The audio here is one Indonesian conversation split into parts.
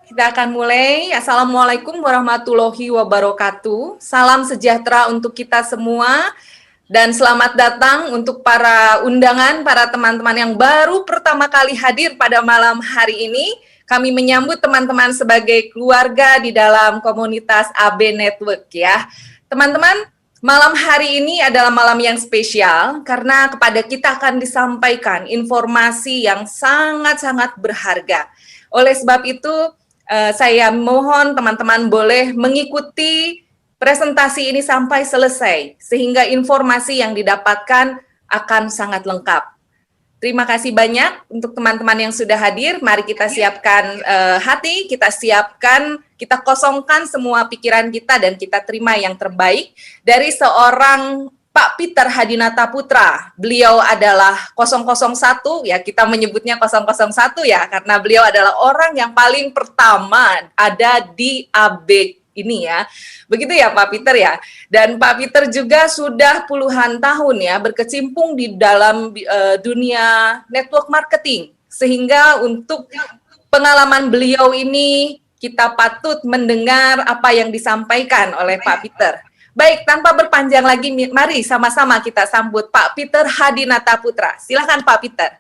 Kita akan mulai. Assalamualaikum warahmatullahi wabarakatuh. Salam sejahtera untuk kita semua. Dan selamat datang untuk para undangan, para teman-teman yang baru pertama kali hadir pada malam hari ini. Kami menyambut teman-teman sebagai keluarga di dalam komunitas AB Network ya. Teman-teman, malam hari ini adalah malam yang spesial karena kepada kita akan disampaikan informasi yang sangat-sangat berharga. Oleh sebab itu, saya mohon teman-teman boleh mengikuti presentasi ini sampai selesai, sehingga informasi yang didapatkan akan sangat lengkap. Terima kasih banyak untuk teman-teman yang sudah hadir. Mari kita siapkan hati, kita kosongkan semua pikiran kita dan kita terima yang terbaik dari seorang Pak Peter Hadinata Putra. Beliau adalah 001 ya, kita menyebutnya 001 ya, karena beliau adalah orang yang paling pertama ada di AB ini ya. Begitu ya Pak Peter ya. Dan Pak Peter juga sudah puluhan tahun ya berkecimpung di dalam dunia network marketing. Sehingga untuk pengalaman beliau ini kita patut mendengar apa yang disampaikan oleh Pak Peter. Baik, tanpa berpanjang lagi, mari sama-sama kita sambut Pak Peter Hadinata Putra. Silakan Pak Peter.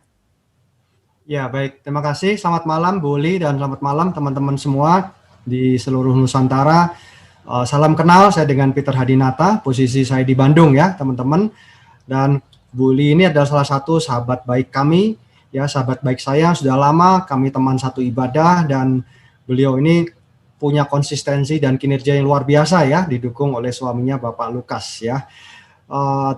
Ya, baik. Terima kasih. Selamat malam Bu Uli dan selamat malam teman-teman semua di seluruh Nusantara. Salam kenal, saya dengan Peter Hadinata. Posisi saya di Bandung ya, teman-teman. Dan Bu Uli ini adalah salah satu sahabat baik kami, ya, sahabat baik saya. Sudah lama kami teman satu ibadah dan beliau ini punya konsistensi dan kinerja yang luar biasa ya, didukung oleh suaminya Bapak Lukas ya.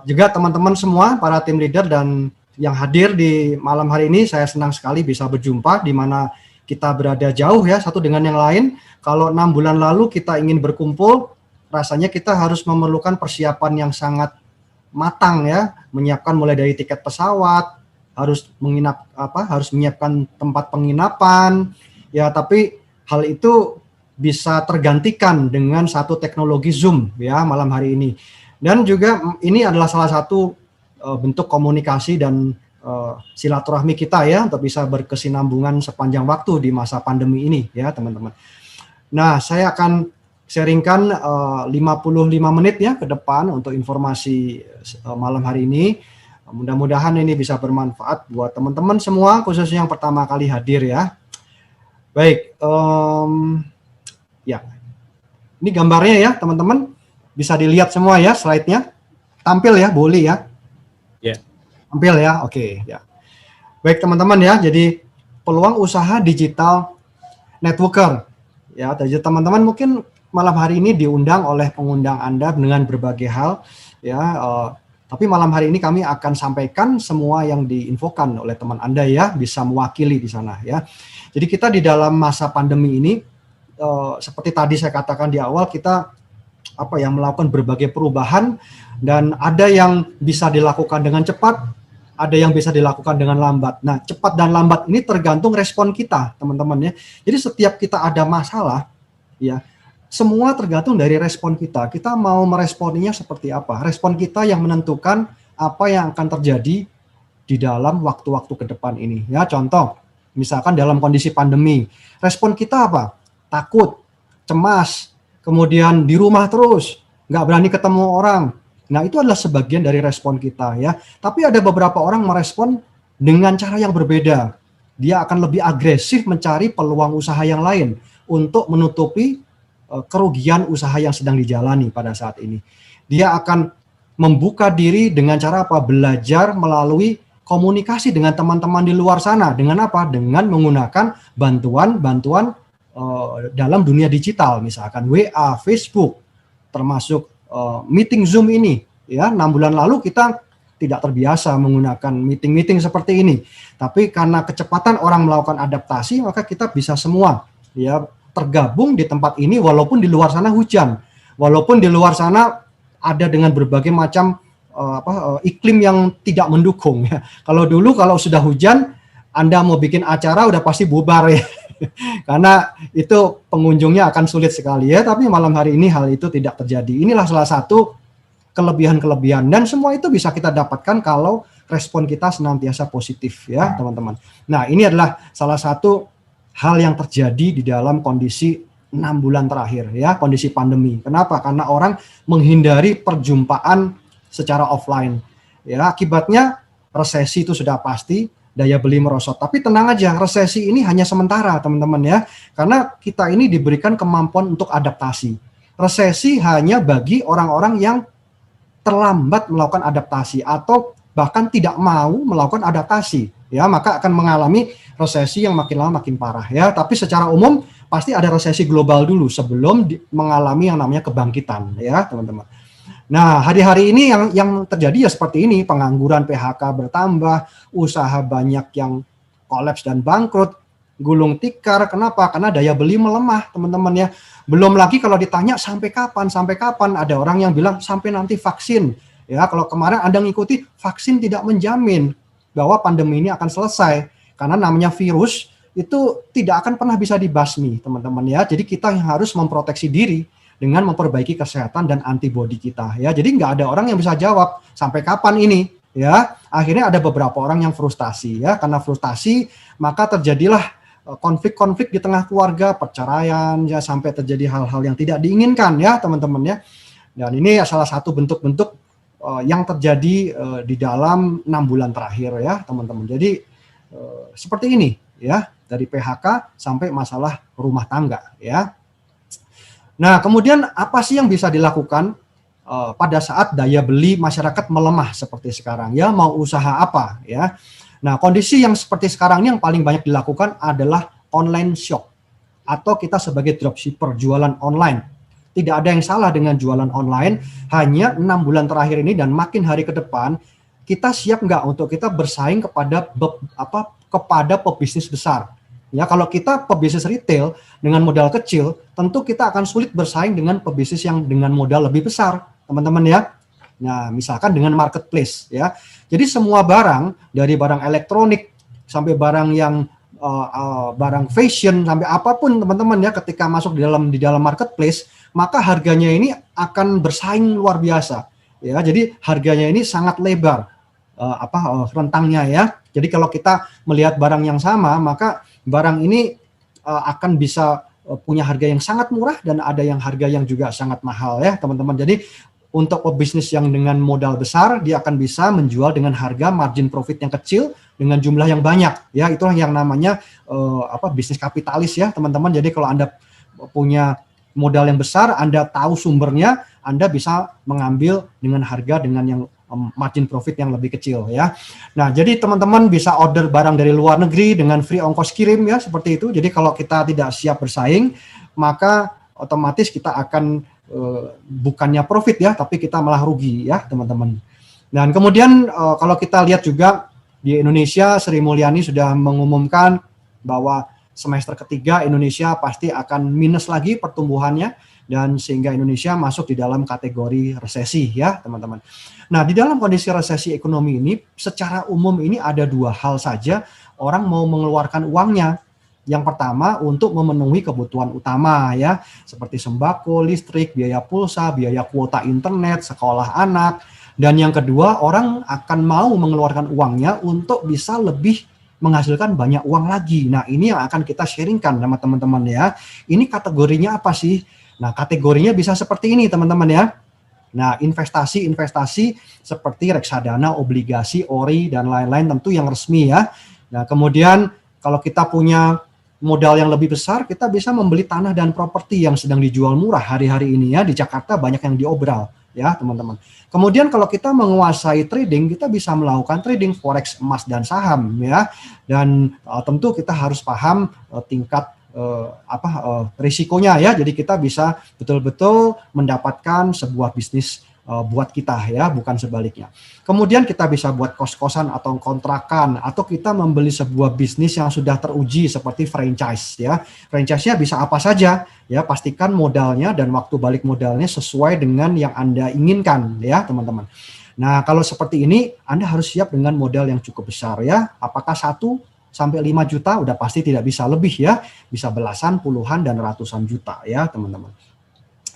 Juga teman-teman semua, para tim leader dan yang hadir di malam hari ini, saya senang sekali bisa berjumpa di mana kita berada jauh ya, satu dengan yang lain. Kalau 6 bulan lalu kita ingin berkumpul, rasanya kita harus memerlukan persiapan yang sangat matang ya, menyiapkan mulai dari tiket pesawat, harus menyiapkan tempat penginapan ya, tapi hal itu bisa tergantikan dengan satu teknologi Zoom ya malam hari ini. Dan juga ini adalah salah satu bentuk komunikasi dan silaturahmi kita ya untuk bisa berkesinambungan sepanjang waktu di masa pandemi ini ya teman-teman. Nah, saya akan sharingkan 55 menit ya ke depan untuk informasi malam hari ini. Mudah-mudahan ini bisa bermanfaat buat teman-teman semua, khususnya yang pertama kali hadir ya. Baik, ya, ini gambarnya ya teman-teman, bisa dilihat semua ya slide-nya, tampil ya, boleh ya? Ya. Tampil ya, oke ya. Baik teman-teman ya, jadi peluang usaha digital networker ya. Jadi teman-teman mungkin malam hari ini diundang oleh pengundang Anda dengan berbagai hal ya. Tapi malam hari ini kami akan sampaikan semua yang diinfokan oleh teman Anda ya, bisa mewakili di sana ya. Jadi kita di dalam masa pandemi ini, seperti tadi saya katakan di awal, kita melakukan berbagai perubahan dan ada yang bisa dilakukan dengan cepat, ada yang bisa dilakukan dengan lambat. Nah, cepat dan lambat ini tergantung respon kita, teman-teman ya. Jadi setiap kita ada masalah, ya, semua tergantung dari respon kita. Kita mau meresponinya seperti apa? Respon kita yang menentukan apa yang akan terjadi di dalam waktu-waktu ke depan ini. Ya, contoh, misalkan dalam kondisi pandemi, respon kita apa? Takut, cemas, kemudian di rumah terus, nggak berani ketemu orang. Nah, itu adalah sebagian dari respon kita ya. Tapi ada beberapa orang merespon dengan cara yang berbeda. Dia akan lebih agresif mencari peluang usaha yang lain untuk menutupi kerugian usaha yang sedang dijalani pada saat ini. Dia akan membuka diri dengan cara apa? Belajar melalui komunikasi dengan teman-teman di luar sana. Dengan apa? Dengan menggunakan bantuan dalam dunia digital, misalkan WA, Facebook, termasuk meeting Zoom ini. Ya, 6 bulan lalu kita tidak terbiasa menggunakan meeting-meeting seperti ini. Tapi karena kecepatan orang melakukan adaptasi, maka kita bisa semua ya tergabung di tempat ini walaupun di luar sana hujan. Walaupun di luar sana ada dengan berbagai macam iklim yang tidak mendukung ya. Kalau dulu kalau sudah hujan, Anda mau bikin acara udah pasti bubar ya. Karena itu pengunjungnya akan sulit sekali ya, tapi malam hari ini hal itu tidak terjadi. Inilah salah satu kelebihan-kelebihan dan semua itu bisa kita dapatkan kalau respon kita senantiasa positif ya teman-teman. Nah, ini adalah salah satu hal yang terjadi di dalam kondisi 6 bulan terakhir ya, kondisi pandemi. Kenapa? Karena orang menghindari perjumpaan secara offline. Ya, akibatnya resesi itu sudah pasti, daya beli merosot. Tapi tenang aja, resesi ini hanya sementara, teman-teman ya. Karena kita ini diberikan kemampuan untuk adaptasi. Resesi hanya bagi orang-orang yang terlambat melakukan adaptasi atau bahkan tidak mau melakukan adaptasi. Ya, maka akan mengalami resesi yang makin lama makin parah ya. Tapi secara umum pasti ada resesi global dulu sebelum mengalami yang namanya kebangkitan ya, teman-teman. Nah, hari-hari ini yang terjadi ya seperti ini, pengangguran, PHK bertambah, usaha banyak yang kolaps dan bangkrut, gulung tikar. Kenapa? Karena daya beli melemah, teman-teman ya. Belum lagi kalau ditanya sampai kapan, ada orang yang bilang sampai nanti vaksin. Ya, kalau kemarin Anda ngikuti, vaksin tidak menjamin bahwa pandemi ini akan selesai. Karena namanya virus itu tidak akan pernah bisa dibasmi, teman-teman ya. Jadi kita yang harus memproteksi diri dengan memperbaiki kesehatan dan antibodi kita ya. Jadi nggak ada orang yang bisa jawab sampai kapan ini ya. Akhirnya ada beberapa orang yang frustasi ya. Karena frustasi maka terjadilah konflik-konflik di tengah keluarga, perceraian ya, sampai terjadi hal-hal yang tidak diinginkan ya, teman-teman ya. Dan ini salah satu bentuk-bentuk yang terjadi di dalam 6 bulan terakhir ya, teman-teman. Jadi seperti ini ya, dari PHK sampai masalah rumah tangga ya. Nah, kemudian apa sih yang bisa dilakukan pada saat daya beli masyarakat melemah seperti sekarang ya, mau usaha apa ya. Nah, kondisi yang seperti sekarang ini yang paling banyak dilakukan adalah online shop atau kita sebagai dropshipper, jualan online. Tidak ada yang salah dengan jualan online, hanya 6 bulan terakhir ini dan makin hari ke depan, kita siap nggak untuk kita bersaing kepada pebisnis besar. Ya, kalau kita pebisnis retail dengan modal kecil, tentu kita akan sulit bersaing dengan pebisnis yang dengan modal lebih besar, teman-teman ya. Nah, misalkan dengan marketplace ya. Jadi semua barang, dari barang elektronik sampai barang yang barang fashion sampai apapun, teman-teman ya, ketika masuk di dalam marketplace, maka harganya ini akan bersaing luar biasa. Ya, jadi harganya ini sangat lebar rentangnya ya. Jadi kalau kita melihat barang yang sama, maka barang ini akan bisa punya harga yang sangat murah dan ada yang harga yang juga sangat mahal ya, teman-teman. Jadi untuk pebisnis yang dengan modal besar, dia akan bisa menjual dengan harga margin profit yang kecil dengan jumlah yang banyak ya. Itulah yang namanya bisnis kapitalis ya, teman-teman. Jadi kalau Anda punya modal yang besar, Anda tahu sumbernya, Anda bisa mengambil dengan harga dengan yang margin profit yang lebih kecil ya. Nah, jadi teman-teman bisa order barang dari luar negeri dengan free ongkos kirim ya, seperti itu. Jadi kalau kita tidak siap bersaing, maka otomatis kita akan bukannya profit ya, tapi kita malah rugi ya, teman-teman. Dan kemudian kalau kita lihat juga di Indonesia, Sri Mulyani sudah mengumumkan bahwa semester ketiga Indonesia pasti akan minus lagi pertumbuhannya, dan sehingga Indonesia masuk di dalam kategori resesi ya, teman-teman. Nah, di dalam kondisi resesi ekonomi ini secara umum ini ada dua hal saja orang mau mengeluarkan uangnya. Yang pertama untuk memenuhi kebutuhan utama ya, seperti sembako, listrik, biaya pulsa, biaya kuota internet, sekolah anak. Dan yang kedua, orang akan mau mengeluarkan uangnya untuk bisa lebih menghasilkan banyak uang lagi. Nah, ini yang akan kita sharingkan sama teman-teman ya. Ini kategorinya apa sih? Nah, kategorinya bisa seperti ini, teman-teman ya. Nah, investasi seperti reksadana, obligasi, ori, dan lain-lain tentu yang resmi ya. Nah, kemudian kalau kita punya modal yang lebih besar, kita bisa membeli tanah dan properti yang sedang dijual murah hari-hari ini ya. Di Jakarta banyak yang diobral ya, teman-teman. Kemudian kalau kita menguasai trading, kita bisa melakukan trading forex, emas, dan saham ya. Dan tentu kita harus paham tingkat risikonya ya. Jadi kita bisa betul-betul mendapatkan sebuah bisnis buat kita ya, bukan sebaliknya. Kemudian kita bisa buat kos-kosan atau kontrakan, atau kita membeli sebuah bisnis yang sudah teruji seperti franchise ya. Franchise-nya bisa apa saja ya, pastikan modalnya dan waktu balik modalnya sesuai dengan yang Anda inginkan ya, teman-teman. Nah, kalau seperti ini Anda harus siap dengan modal yang cukup besar ya. Apakah 1 sampai 5 juta? Udah pasti tidak bisa lebih ya, bisa belasan, puluhan, dan ratusan juta ya, teman-teman.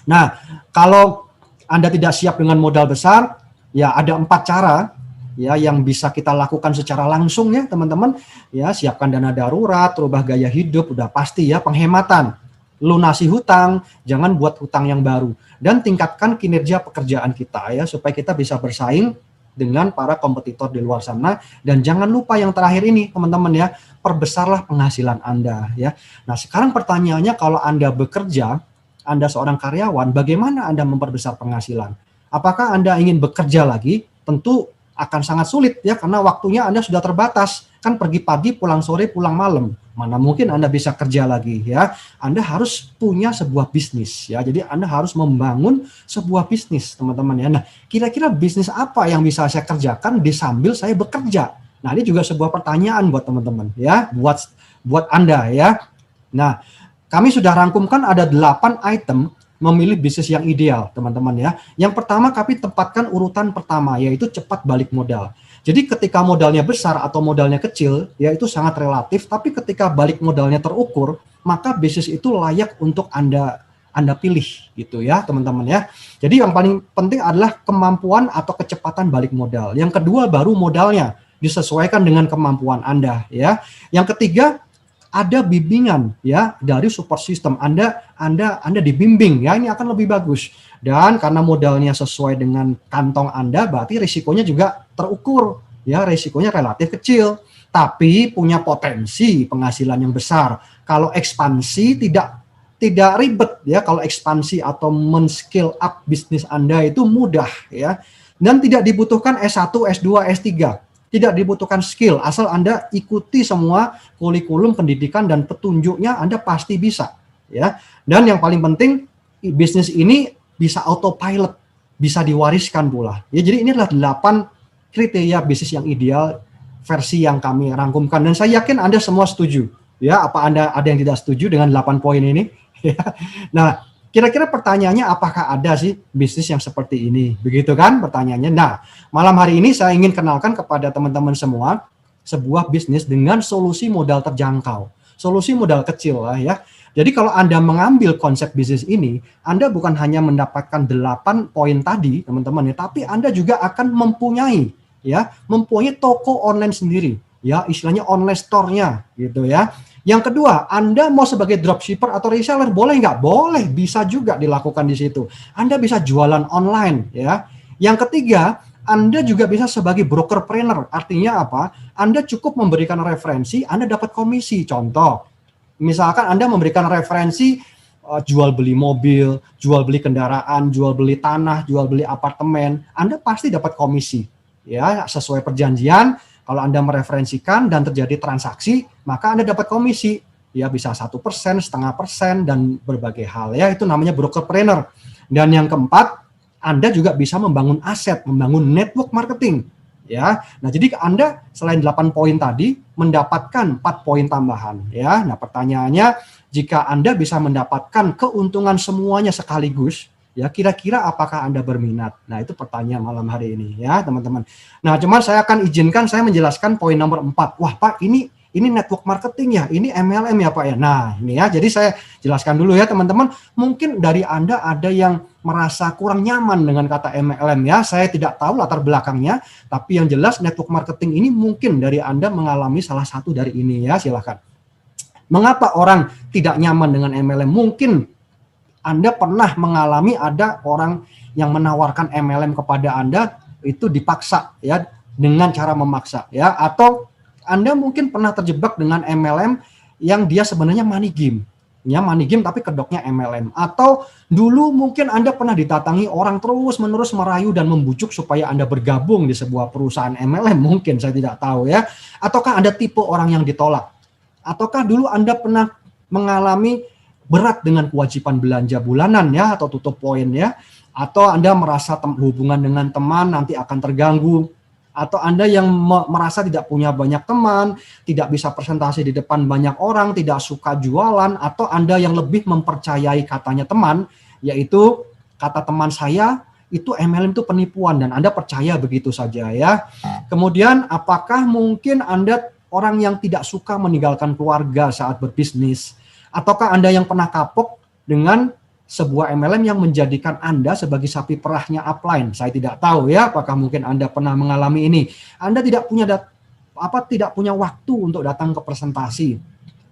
Nah, kalau Anda tidak siap dengan modal besar, ya ada 4 cara ya yang bisa kita lakukan secara langsung ya teman-teman. Ya, siapkan dana darurat, rubah gaya hidup, udah pasti ya, penghematan, lunasi hutang, jangan buat hutang yang baru, dan tingkatkan kinerja pekerjaan kita ya supaya kita bisa bersaing dengan para kompetitor di luar sana. Dan jangan lupa yang terakhir ini teman-teman ya, perbesarlah penghasilan Anda ya. Nah, sekarang pertanyaannya, kalau Anda bekerja, Anda seorang karyawan, bagaimana Anda memperbesar penghasilan? Apakah Anda ingin bekerja lagi? Tentu akan sangat sulit ya, karena waktunya Anda sudah terbatas. Kan pergi pagi, pulang sore, pulang malam. Mana mungkin Anda bisa kerja lagi ya. Anda harus punya sebuah bisnis ya. Jadi Anda harus membangun sebuah bisnis teman-teman ya. Nah, kira-kira bisnis apa yang bisa saya kerjakan di sambil saya bekerja? Nah, ini juga sebuah pertanyaan buat teman-teman ya, buat Anda ya. Nah, kami sudah rangkumkan ada 8 item memilih bisnis yang ideal, teman-teman ya. Yang pertama, kami tempatkan urutan pertama, yaitu cepat balik modal. Jadi ketika modalnya besar atau modalnya kecil, ya itu sangat relatif, tapi ketika balik modalnya terukur, maka bisnis itu layak untuk Anda pilih gitu ya, teman-teman ya. Jadi yang paling penting adalah kemampuan atau kecepatan balik modal. Yang kedua baru modalnya disesuaikan dengan kemampuan Anda ya. Yang ketiga, ada bimbingan ya dari support system. Anda dibimbing ya, ini akan lebih bagus. Dan karena modalnya sesuai dengan kantong Anda, berarti risikonya juga terukur ya, risikonya relatif kecil, tapi punya potensi penghasilan yang besar. Kalau ekspansi tidak ribet ya, kalau ekspansi atau men-scale up bisnis Anda itu mudah ya. Dan tidak dibutuhkan S1, S2, S3. Tidak dibutuhkan skill, asal Anda ikuti semua kurikulum pendidikan dan petunjuknya, Anda pasti bisa ya. Dan yang paling penting, bisnis ini bisa autopilot, bisa diwariskan pula ya. Jadi ini adalah 8 kriteria bisnis yang ideal versi yang kami rangkumkan, dan saya yakin Anda semua setuju ya. Apa Anda ada yang tidak setuju dengan 8 poin ini ya? Nah, kira-kira pertanyaannya, apakah ada sih bisnis yang seperti ini? Begitu kan pertanyaannya. Nah, malam hari ini saya ingin kenalkan kepada teman-teman semua sebuah bisnis dengan solusi modal terjangkau. Solusi modal kecil lah ya. Jadi kalau Anda mengambil konsep bisnis ini, Anda bukan hanya mendapatkan 8 poin tadi, teman-teman ya, tapi Anda juga akan mempunyai toko online sendiri. Ya, istilahnya online store-nya gitu ya. Yang kedua, Anda mau sebagai dropshipper atau reseller, boleh nggak? Boleh, bisa juga dilakukan di situ. Anda bisa jualan online, ya. Yang ketiga, Anda juga bisa sebagai brokerpreneur. Artinya apa? Anda cukup memberikan referensi, Anda dapat komisi. Contoh, misalkan Anda memberikan referensi jual beli mobil, jual beli kendaraan, jual beli tanah, jual beli apartemen, Anda pasti dapat komisi. Ya, sesuai perjanjian. Kalau Anda mereferensikan dan terjadi transaksi, maka Anda dapat komisi. Ya, bisa 1%, 0,5%, dan berbagai hal. Ya, itu namanya brokerpreneur. Dan yang keempat, Anda juga bisa membangun aset, membangun network marketing. Ya, nah jadi Anda selain 8 poin tadi, mendapatkan 4 poin tambahan. Ya, nah pertanyaannya, jika Anda bisa mendapatkan keuntungan semuanya sekaligus, ya kira-kira apakah Anda berminat? Nah, itu pertanyaan malam hari ini ya, teman-teman. Nah, cuman saya akan izinkan saya menjelaskan poin nomor 4. Wah, Pak, ini network marketing ya, ini MLM ya, Pak ya. Nah, ini ya, jadi saya jelaskan dulu ya, teman-teman. Mungkin dari Anda ada yang merasa kurang nyaman dengan kata MLM ya. Saya tidak tahu latar belakangnya, tapi yang jelas network marketing ini mungkin dari Anda mengalami salah satu dari ini ya, silakan. Mengapa orang tidak nyaman dengan MLM? Mungkin Anda pernah mengalami ada orang yang menawarkan MLM kepada Anda itu dipaksa ya, dengan cara memaksa ya, atau Anda mungkin pernah terjebak dengan MLM yang dia sebenarnya money game. Ya, money game tapi kedoknya MLM. Atau dulu mungkin Anda pernah didatangi orang terus-menerus merayu dan membujuk supaya Anda bergabung di sebuah perusahaan MLM, mungkin saya tidak tahu ya. Ataukah Anda tipe orang yang ditolak? Ataukah dulu Anda pernah mengalami berat dengan kewajiban belanja bulanan ya, atau tutup poin ya, atau Anda merasa hubungan dengan teman nanti akan terganggu, atau Anda yang merasa tidak punya banyak teman, tidak bisa presentasi di depan banyak orang, tidak suka jualan, atau Anda yang lebih mempercayai katanya teman, yaitu kata teman saya itu MLM itu penipuan, dan Anda percaya begitu saja ya. Kemudian apakah mungkin Anda orang yang tidak suka meninggalkan keluarga saat berbisnis, ataukah Anda yang pernah kapok dengan sebuah MLM yang menjadikan Anda sebagai sapi perahnya upline? Saya tidak tahu ya, apakah mungkin Anda pernah mengalami ini. Anda tidak punya waktu untuk datang ke presentasi.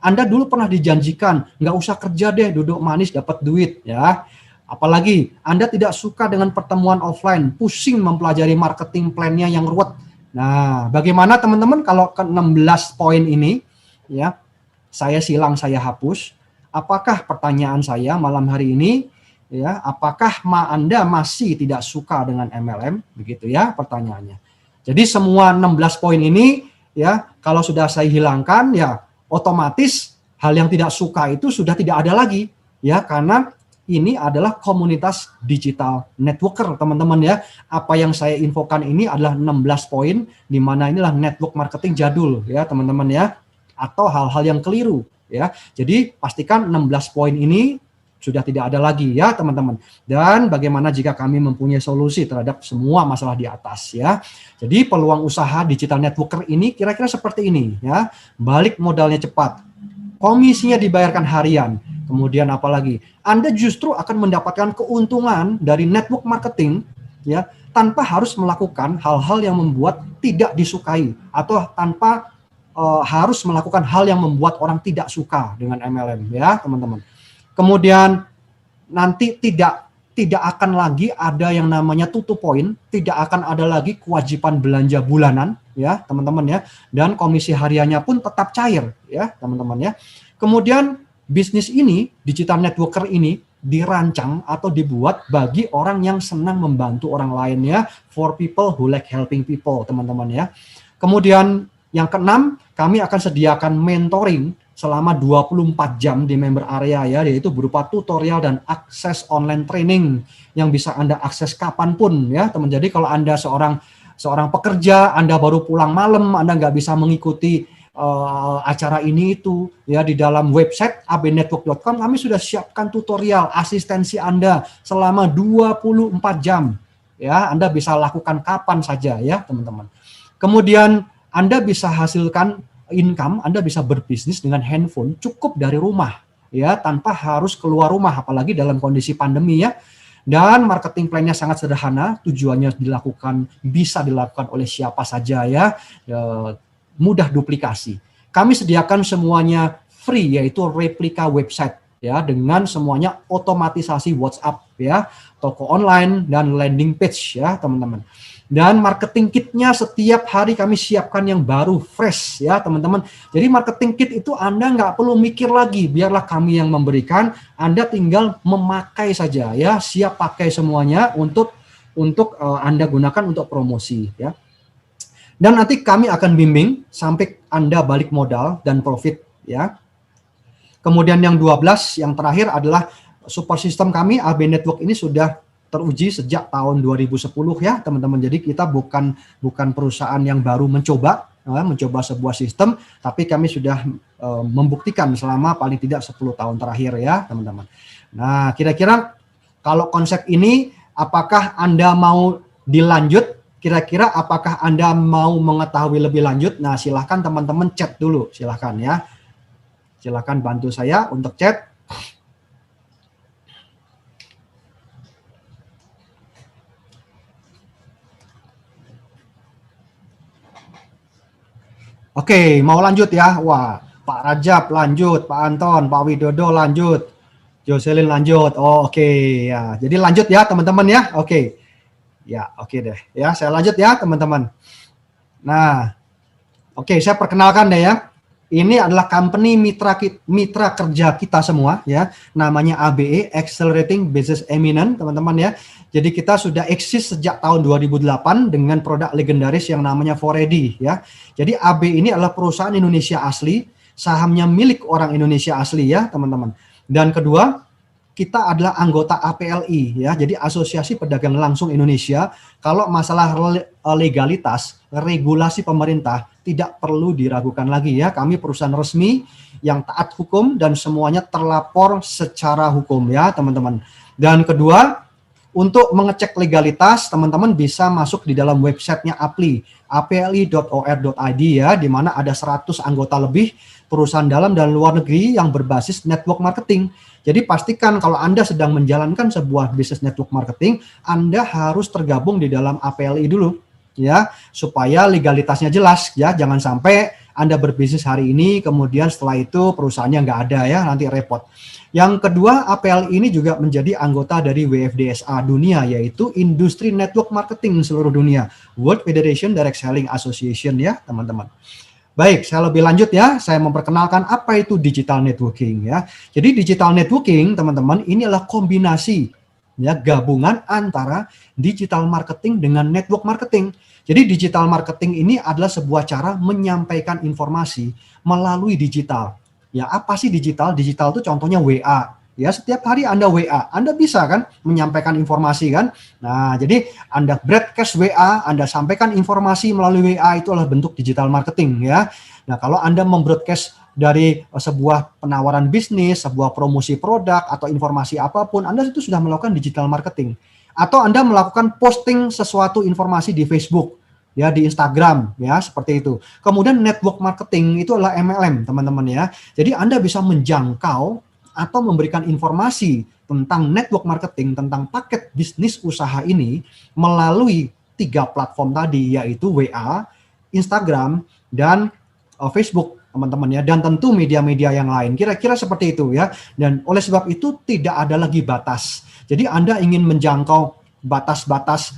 Anda dulu pernah dijanjikan, nggak usah kerja deh, duduk manis dapat duit ya. Apalagi Anda tidak suka dengan pertemuan offline, pusing mempelajari marketing plan-nya yang ruwet. Nah, bagaimana teman-teman kalau ke 16 poin ini ya, saya silang, saya hapus. Apakah pertanyaan saya malam hari ini ya, apakah Anda masih tidak suka dengan MLM? Begitu ya pertanyaannya. Jadi semua 16 poin ini ya, kalau sudah saya hilangkan ya, otomatis hal yang tidak suka itu sudah tidak ada lagi ya, karena ini adalah komunitas digital networker, teman-teman ya. Apa yang saya infokan ini adalah 16 poin, di mana inilah network marketing jadul ya, teman-teman ya, atau hal-hal yang keliru ya. Jadi pastikan 16 poin ini sudah tidak ada lagi ya, teman-teman. Dan bagaimana jika kami mempunyai solusi terhadap semua masalah di atas ya. Jadi peluang usaha digital networker ini kira-kira seperti ini ya. Balik modalnya cepat, komisinya dibayarkan harian, kemudian apalagi Anda justru akan mendapatkan keuntungan dari network marketing ya, tanpa harus melakukan hal-hal yang membuat tidak disukai, atau tanpa harus melakukan hal yang membuat orang tidak suka dengan MLM ya, teman-teman. Kemudian nanti tidak akan lagi ada yang namanya tutup poin, tidak akan ada lagi kewajiban belanja bulanan ya, teman-teman ya, dan komisi hariannya pun tetap cair ya, teman-teman ya. Kemudian bisnis ini, digital networker ini dirancang atau dibuat bagi orang yang senang membantu orang lain ya, for people who like helping people, teman-teman ya. Kemudian yang keenam, kami akan sediakan mentoring selama 24 jam di member area ya, yaitu berupa tutorial dan akses online training yang bisa Anda akses kapanpun ya, teman. Jadi kalau Anda seorang pekerja, Anda baru pulang malam, Anda nggak bisa mengikuti acara ini itu ya, di dalam website abnetwork.com kami sudah siapkan tutorial asistensi Anda selama 24 jam ya, Anda bisa lakukan kapan saja ya, teman-teman. Kemudian Anda bisa hasilkan income, Anda bisa berbisnis dengan handphone cukup dari rumah ya, tanpa harus keluar rumah, apalagi dalam kondisi pandemi ya. Dan marketing plan-nya sangat sederhana, tujuannya bisa dilakukan oleh siapa saja ya, mudah duplikasi. Kami sediakan semuanya free, yaitu replika website ya, dengan semuanya otomatisasi WhatsApp ya, toko online dan landing page ya, teman-teman. Dan marketing kitnya setiap hari kami siapkan yang baru, fresh ya, teman-teman. Jadi marketing kit itu Anda nggak perlu mikir lagi, biarlah kami yang memberikan, Anda tinggal memakai saja ya, siap pakai semuanya untuk Anda gunakan untuk promosi ya. Dan nanti kami akan bimbing sampai Anda balik modal dan profit ya. Kemudian yang 12, yang terakhir adalah support system kami, AB Network ini sudah teruji sejak tahun 2010 ya, teman-teman. Jadi kita bukan perusahaan yang baru mencoba sebuah sistem, tapi kami sudah membuktikan selama paling tidak 10 tahun terakhir ya, teman-teman. Nah, kira-kira kalau konsep ini apakah Anda mau dilanjut? Kira-kira apakah Anda mau mengetahui lebih lanjut? Nah, silahkan teman-teman chat dulu, silahkan ya. Silahkan bantu saya untuk chat. Oke, mau lanjut ya? Wah, Pak Rajab lanjut, Pak Anton, Pak Widodo lanjut, Jocelyn lanjut. Oh, oke ya. Jadi lanjut ya teman-teman ya. Oke. Ya, oke deh. Ya, saya lanjut ya teman-teman. Nah, oke, saya perkenalkan deh ya. Ini adalah company mitra kerja kita semua ya. Namanya ABE, Accelerating Business Eminent, teman-teman ya. Jadi kita sudah eksis sejak tahun 2008 dengan produk legendaris yang namanya Foredi ya. Jadi AB ini adalah perusahaan Indonesia asli, sahamnya milik orang Indonesia asli ya, teman-teman. Dan kedua, kita adalah anggota APLI ya. Jadi Asosiasi Pedagang Langsung Indonesia. Kalau masalah legalitas, regulasi pemerintah tidak perlu diragukan lagi ya. Kami perusahaan resmi yang taat hukum dan semuanya terlapor secara hukum ya, teman-teman. Dan kedua, Untuk mengecek legalitas, teman-teman bisa masuk di dalam websitenya Appli, apli.or.id ya, di mana ada 100 anggota lebih perusahaan dalam dan luar negeri yang berbasis network marketing. Jadi pastikan kalau Anda sedang menjalankan sebuah bisnis network marketing, Anda harus tergabung di dalam APLI dulu ya, supaya legalitasnya jelas ya. Jangan sampai Anda berbisnis hari ini, kemudian setelah itu perusahaannya nggak ada ya, nanti repot. Yang kedua, APLI ini juga menjadi anggota dari WFDSA dunia, yaitu Industri Network Marketing seluruh dunia, World Federation Direct Selling Association ya teman-teman. Baik, saya lebih lanjut ya, saya memperkenalkan apa itu digital networking ya. Jadi digital networking teman-teman ini adalah kombinasi ya, gabungan antara digital marketing dengan network marketing. Jadi digital marketing ini adalah sebuah cara menyampaikan informasi melalui digital. Ya, apa sih digital? Digital itu contohnya WA. Ya, setiap hari Anda WA, Anda bisa kan menyampaikan informasi kan? Nah, jadi Anda broadcast WA, Anda sampaikan informasi melalui WA, itu adalah bentuk digital marketing ya. Nah, kalau Anda membroadcast dari sebuah penawaran bisnis, sebuah promosi produk atau informasi apapun, Anda itu sudah melakukan digital marketing. Atau Anda melakukan posting sesuatu informasi di Facebook, ya di Instagram ya, seperti itu. Kemudian network marketing itu adalah MLM teman-teman ya. Jadi Anda bisa menjangkau atau memberikan informasi tentang network marketing, tentang paket bisnis usaha ini melalui 3 platform tadi, yaitu WA, Instagram, dan Facebook teman-teman ya, dan tentu media-media yang lain. Kira-kira seperti itu ya. Dan oleh sebab itu tidak ada lagi batas. Jadi Anda ingin menjangkau batas-batas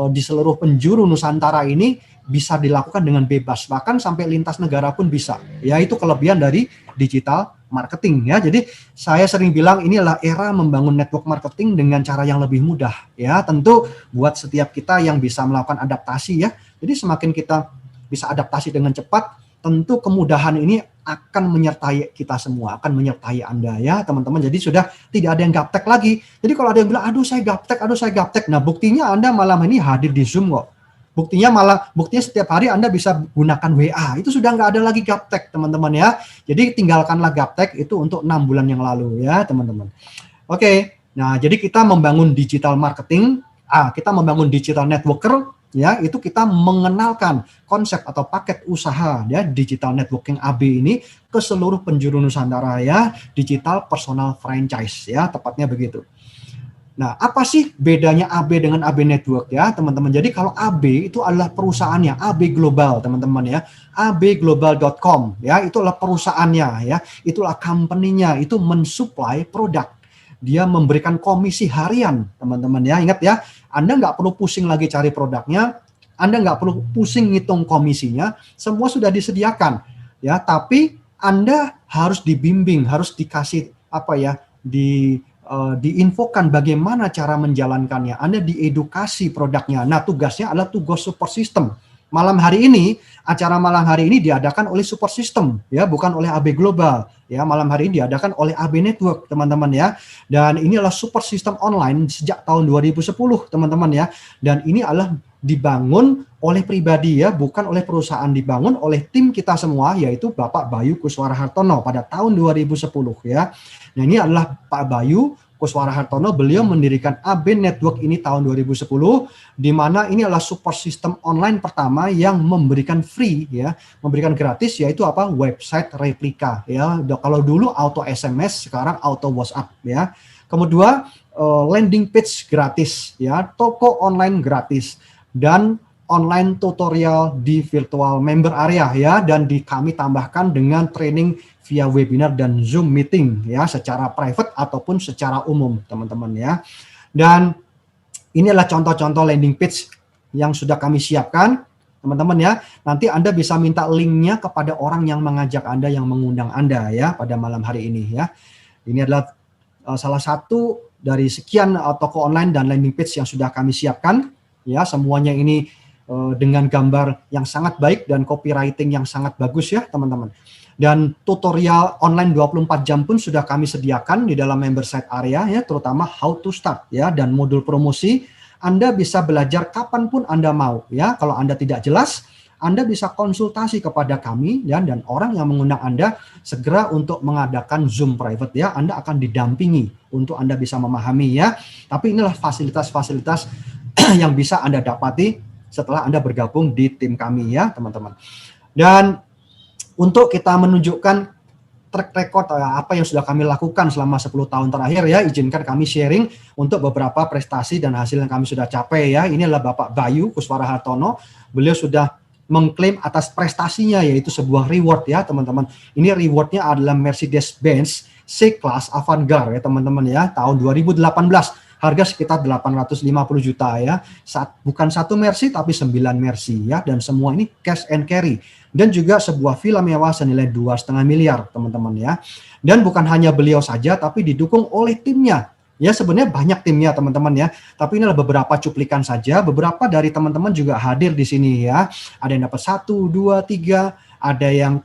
di seluruh penjuru Nusantara ini bisa dilakukan dengan bebas, bahkan sampai lintas negara pun bisa. Ya, itu kelebihan dari digital marketing ya. Jadi saya sering bilang ini adalah era membangun network marketing dengan cara yang lebih mudah ya. Tentu buat setiap kita yang bisa melakukan adaptasi ya. Jadi semakin kita bisa adaptasi dengan cepat, tentu kemudahan ini akan menyertai kita semua, akan menyertai Anda ya teman-teman. Jadi sudah tidak ada yang gaptek lagi. Jadi kalau ada yang bilang, aduh saya gaptek. Nah buktinya Anda malam ini hadir di Zoom kok. Buktinya setiap hari Anda bisa gunakan WA. Itu sudah nggak ada lagi gaptek teman-teman ya. Jadi tinggalkanlah gaptek itu untuk 6 bulan yang lalu ya teman-teman. Oke, nah jadi kita membangun digital marketing, kita membangun digital networker, ya itu kita mengenalkan konsep atau paket usaha ya digital networking AB ini ke seluruh penjuru Nusantara ya, digital personal franchise ya, tepatnya begitu. Nah, apa sih bedanya AB dengan AB network ya, teman-teman? Jadi kalau AB itu adalah perusahaannya, AB Global, teman-teman ya. abglobal.com ya, itu adalah perusahaannya ya. Itulah company-nya, itu mensuplai produk. Dia memberikan komisi harian, teman-teman ya. Ingat ya, Anda nggak perlu pusing lagi cari produknya, Anda nggak perlu pusing ngitung komisinya, semua sudah disediakan ya. Tapi Anda harus dibimbing, harus dikasih diinfokan bagaimana cara menjalankannya. Anda diedukasi produknya. Nah, tugasnya adalah tugas support system. Acara malam hari ini diadakan oleh support system ya, bukan oleh AB Global. Ya, malam hari ini diadakan oleh AB Network, teman-teman ya. Dan ini adalah support system online sejak tahun 2010, teman-teman ya. Dan ini adalah dibangun oleh pribadi ya, bukan oleh perusahaan, dibangun oleh tim kita semua, yaitu Bapak Bayu Kuswara Hartono pada tahun 2010 ya. Nah, ini adalah Pak Bayu Kuswara Hartono, beliau mendirikan AB Network ini tahun 2010, di mana ini adalah support system online pertama yang memberikan free ya, memberikan gratis, yaitu apa? Website replika ya. Kalau dulu auto SMS, sekarang auto WhatsApp ya. Kemudian landing page gratis ya, toko online gratis, dan online tutorial di virtual member area ya, dan kami tambahkan dengan training via webinar dan Zoom meeting ya, secara private ataupun secara umum, teman-teman ya. Dan ini adalah contoh-contoh landing page yang sudah kami siapkan, teman-teman ya. Nanti Anda bisa minta linknya kepada orang yang mengajak Anda, yang mengundang Anda ya pada malam hari ini ya. Ini adalah salah satu dari sekian toko online dan landing page yang sudah kami siapkan ya. Semuanya ini dengan gambar yang sangat baik dan copywriting yang sangat bagus ya, teman-teman. Dan tutorial online 24 jam pun sudah kami sediakan di dalam member site area ya, terutama how to start ya, dan modul promosi. Anda bisa belajar kapanpun Anda mau ya. Kalau Anda tidak jelas, Anda bisa konsultasi kepada kami ya, dan orang yang mengundang Anda segera untuk mengadakan Zoom private ya. Anda akan didampingi untuk Anda bisa memahami ya. Tapi inilah fasilitas-fasilitas yang bisa Anda dapati setelah Anda bergabung di tim kami ya, teman-teman. Dan untuk kita menunjukkan track record apa yang sudah kami lakukan selama 10 tahun terakhir ya, izinkan kami sharing untuk beberapa prestasi dan hasil yang kami sudah capai ya. Ini adalah Bapak Bayu Kuswara Hartono. Beliau sudah mengklaim atas prestasinya, yaitu sebuah reward ya, teman-teman. Ini rewardnya adalah Mercedes-Benz C-Class Avantgarde ya, teman-teman ya, tahun 2018. Harga sekitar 850 juta ya. Bukan satu Mercy tapi 9 Mercy ya, dan semua ini cash and carry. Dan juga sebuah villa mewah senilai 2,5 miliar, teman-teman ya. Dan bukan hanya beliau saja, tapi didukung oleh timnya. Ya, sebenarnya banyak timnya, teman-teman ya. Tapi inilah beberapa cuplikan saja. Beberapa dari teman-teman juga hadir di sini ya. Ada yang dapat 1, 2, 3. Ada yang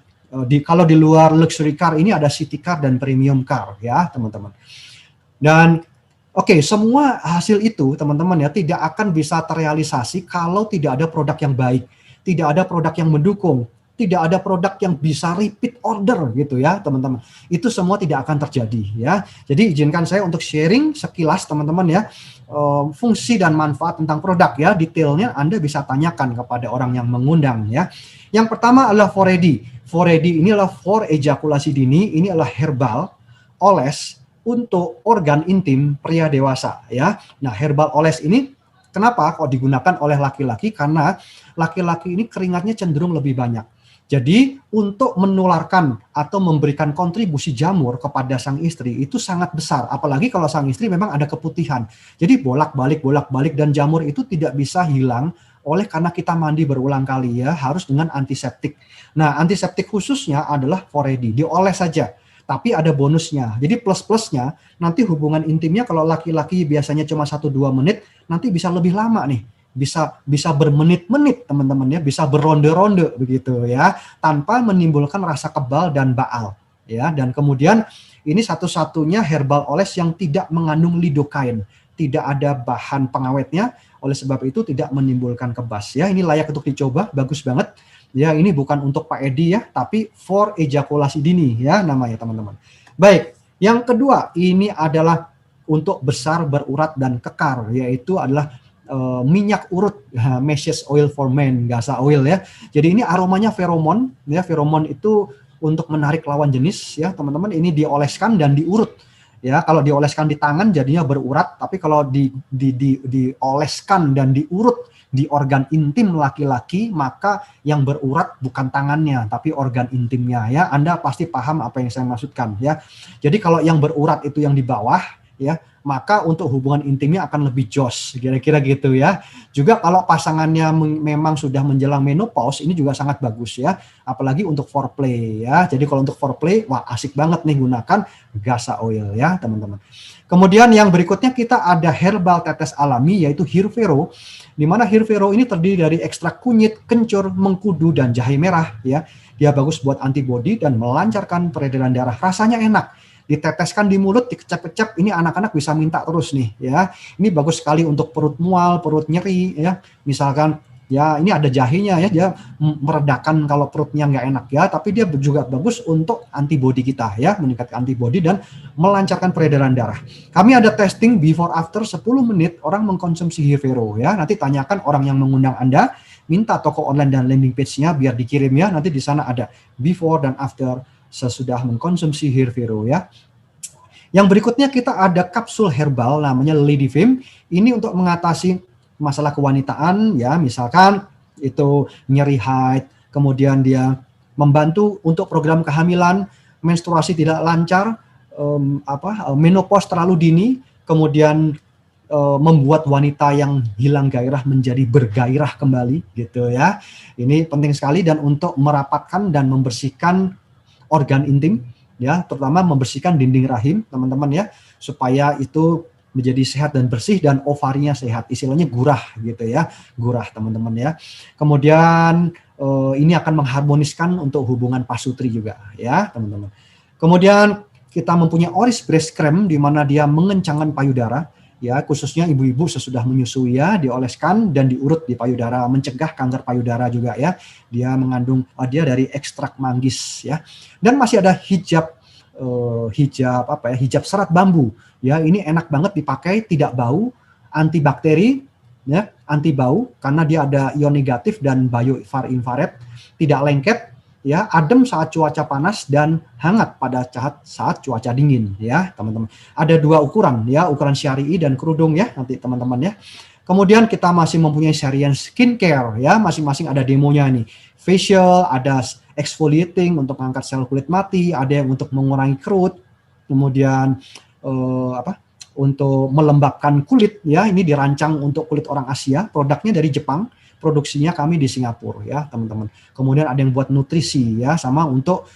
kalau di luar luxury car ini ada city car dan premium car ya, teman-teman. Dan oke, semua hasil itu, teman-teman ya, tidak akan bisa terrealisasi kalau tidak ada produk yang baik, tidak ada produk yang mendukung, tidak ada produk yang bisa repeat order gitu ya, teman-teman. Itu semua tidak akan terjadi ya. Jadi izinkan saya untuk sharing sekilas, teman-teman ya, fungsi dan manfaat tentang produk ya. Detailnya Anda bisa tanyakan kepada orang yang mengundang ya. Yang pertama adalah 4AD. 4AD ini adalah for ejakulasi dini, ini adalah herbal oles untuk organ intim pria dewasa ya. Nah, herbal oles ini kenapa kok digunakan oleh laki-laki? Karena laki-laki ini keringatnya cenderung lebih banyak. Jadi untuk menularkan atau memberikan kontribusi jamur kepada sang istri itu sangat besar. Apalagi kalau sang istri memang ada keputihan. Jadi bolak-balik dan jamur itu tidak bisa hilang oleh karena kita mandi berulang kali ya. Harus dengan antiseptik. Nah, antiseptik khususnya adalah 4AD. Dioles saja. Tapi ada bonusnya. Jadi plus-plusnya nanti hubungan intimnya kalau laki-laki biasanya cuma 1-2 menit, nanti bisa lebih lama nih. Bisa bermenit-menit, teman-teman ya, bisa beronde-ronde begitu ya, tanpa menimbulkan rasa kebal dan baal ya. Dan kemudian ini satu-satunya herbal oles yang tidak mengandung lidocaine, tidak ada bahan pengawetnya, oleh sebab itu tidak menimbulkan kebas ya. Ini layak untuk dicoba, bagus banget. Ya, ini bukan untuk Pak Edi ya, tapi for ejakulasi dini ya namanya, teman-teman. Baik, yang kedua ini adalah untuk besar, berurat dan kekar, yaitu adalah minyak urut, Meshes Oil for Men, Gasa Oil ya. Jadi ini aromanya feromon ya, feromon itu untuk menarik lawan jenis ya, teman-teman. Ini dioleskan dan diurut. Ya, kalau dioleskan di tangan jadinya berurat, tapi kalau dioleskan dan diurut di organ intim laki-laki, maka yang berurat bukan tangannya, tapi organ intimnya ya. Anda pasti paham apa yang saya maksudkan ya. Jadi kalau yang berurat itu yang di bawah ya, maka untuk hubungan intimnya akan lebih jos, kira-kira gitu ya. Juga kalau pasangannya memang sudah menjelang menopause, ini juga sangat bagus ya. Apalagi untuk foreplay ya. Jadi kalau untuk foreplay, wah asik banget nih gunakan Gasa Oil ya, teman-teman. Kemudian yang berikutnya kita ada herbal tetes alami, yaitu Hirvero. Di mana Hirvero ini terdiri dari ekstrak kunyit, kencur, mengkudu, dan jahe merah ya. Dia bagus buat antibodi dan melancarkan peredaran darah. Rasanya enak. Diteteskan di mulut, dikecap-kecap, ini anak-anak bisa minta terus nih ya. Ini bagus sekali untuk perut mual, perut nyeri ya. Misalkan ya ini ada jahenya ya, dia meredakan kalau perutnya nggak enak ya, tapi dia juga bagus untuk antibodi kita ya, meningkatkan antibodi dan melancarkan peredaran darah. Kami ada testing before after 10 menit orang mengkonsumsi Hirvero ya. Nanti tanyakan orang yang mengundang Anda, minta toko online dan landing page-nya biar dikirim ya. Nanti di sana ada before dan after sesudah mengkonsumsi Hirvero ya. Yang berikutnya kita ada kapsul herbal namanya Lady Femme. Ini untuk mengatasi masalah kewanitaan ya, misalkan itu nyeri haid, kemudian dia membantu untuk program kehamilan, menstruasi tidak lancar, menopause terlalu dini, kemudian membuat wanita yang hilang gairah menjadi bergairah kembali gitu ya. Ini penting sekali, dan untuk merapatkan dan membersihkan organ intim ya, terutama membersihkan dinding rahim, teman-teman ya, supaya itu menjadi sehat dan bersih dan ovarinya sehat. Istilahnya gurah gitu ya, gurah teman-teman ya. Kemudian ini akan mengharmoniskan untuk hubungan pasutri juga ya, teman-teman. Kemudian kita mempunyai Oris Breast Cream di mana dia mengencangkan payudara. ya, khususnya ibu-ibu sesudah menyusui ya, dioleskan dan diurut di payudara, mencegah kanker payudara juga ya. Dia mengandung dia dari ekstrak manggis ya. Dan masih ada hijab serat bambu ya. Ini enak banget dipakai, tidak bau, antibakteri ya, anti bau karena dia ada ion negatif dan biofar infrared, tidak lengket ya, adem saat cuaca panas dan hangat pada saat cuaca dingin ya, teman-teman. Ada 2 ukuran ya, ukuran syari'i dan kerudung ya, nanti teman-teman ya. Kemudian kita masih mempunyai serian skincare ya, masing-masing ada demonya nih. Facial, ada exfoliating untuk mengangkat sel kulit mati, ada yang untuk mengurangi kerut, kemudian untuk melembabkan kulit ya, ini dirancang untuk kulit orang Asia, produknya dari Jepang, produksinya kami di Singapura ya, teman-teman. Kemudian ada yang buat nutrisi ya, sama untuk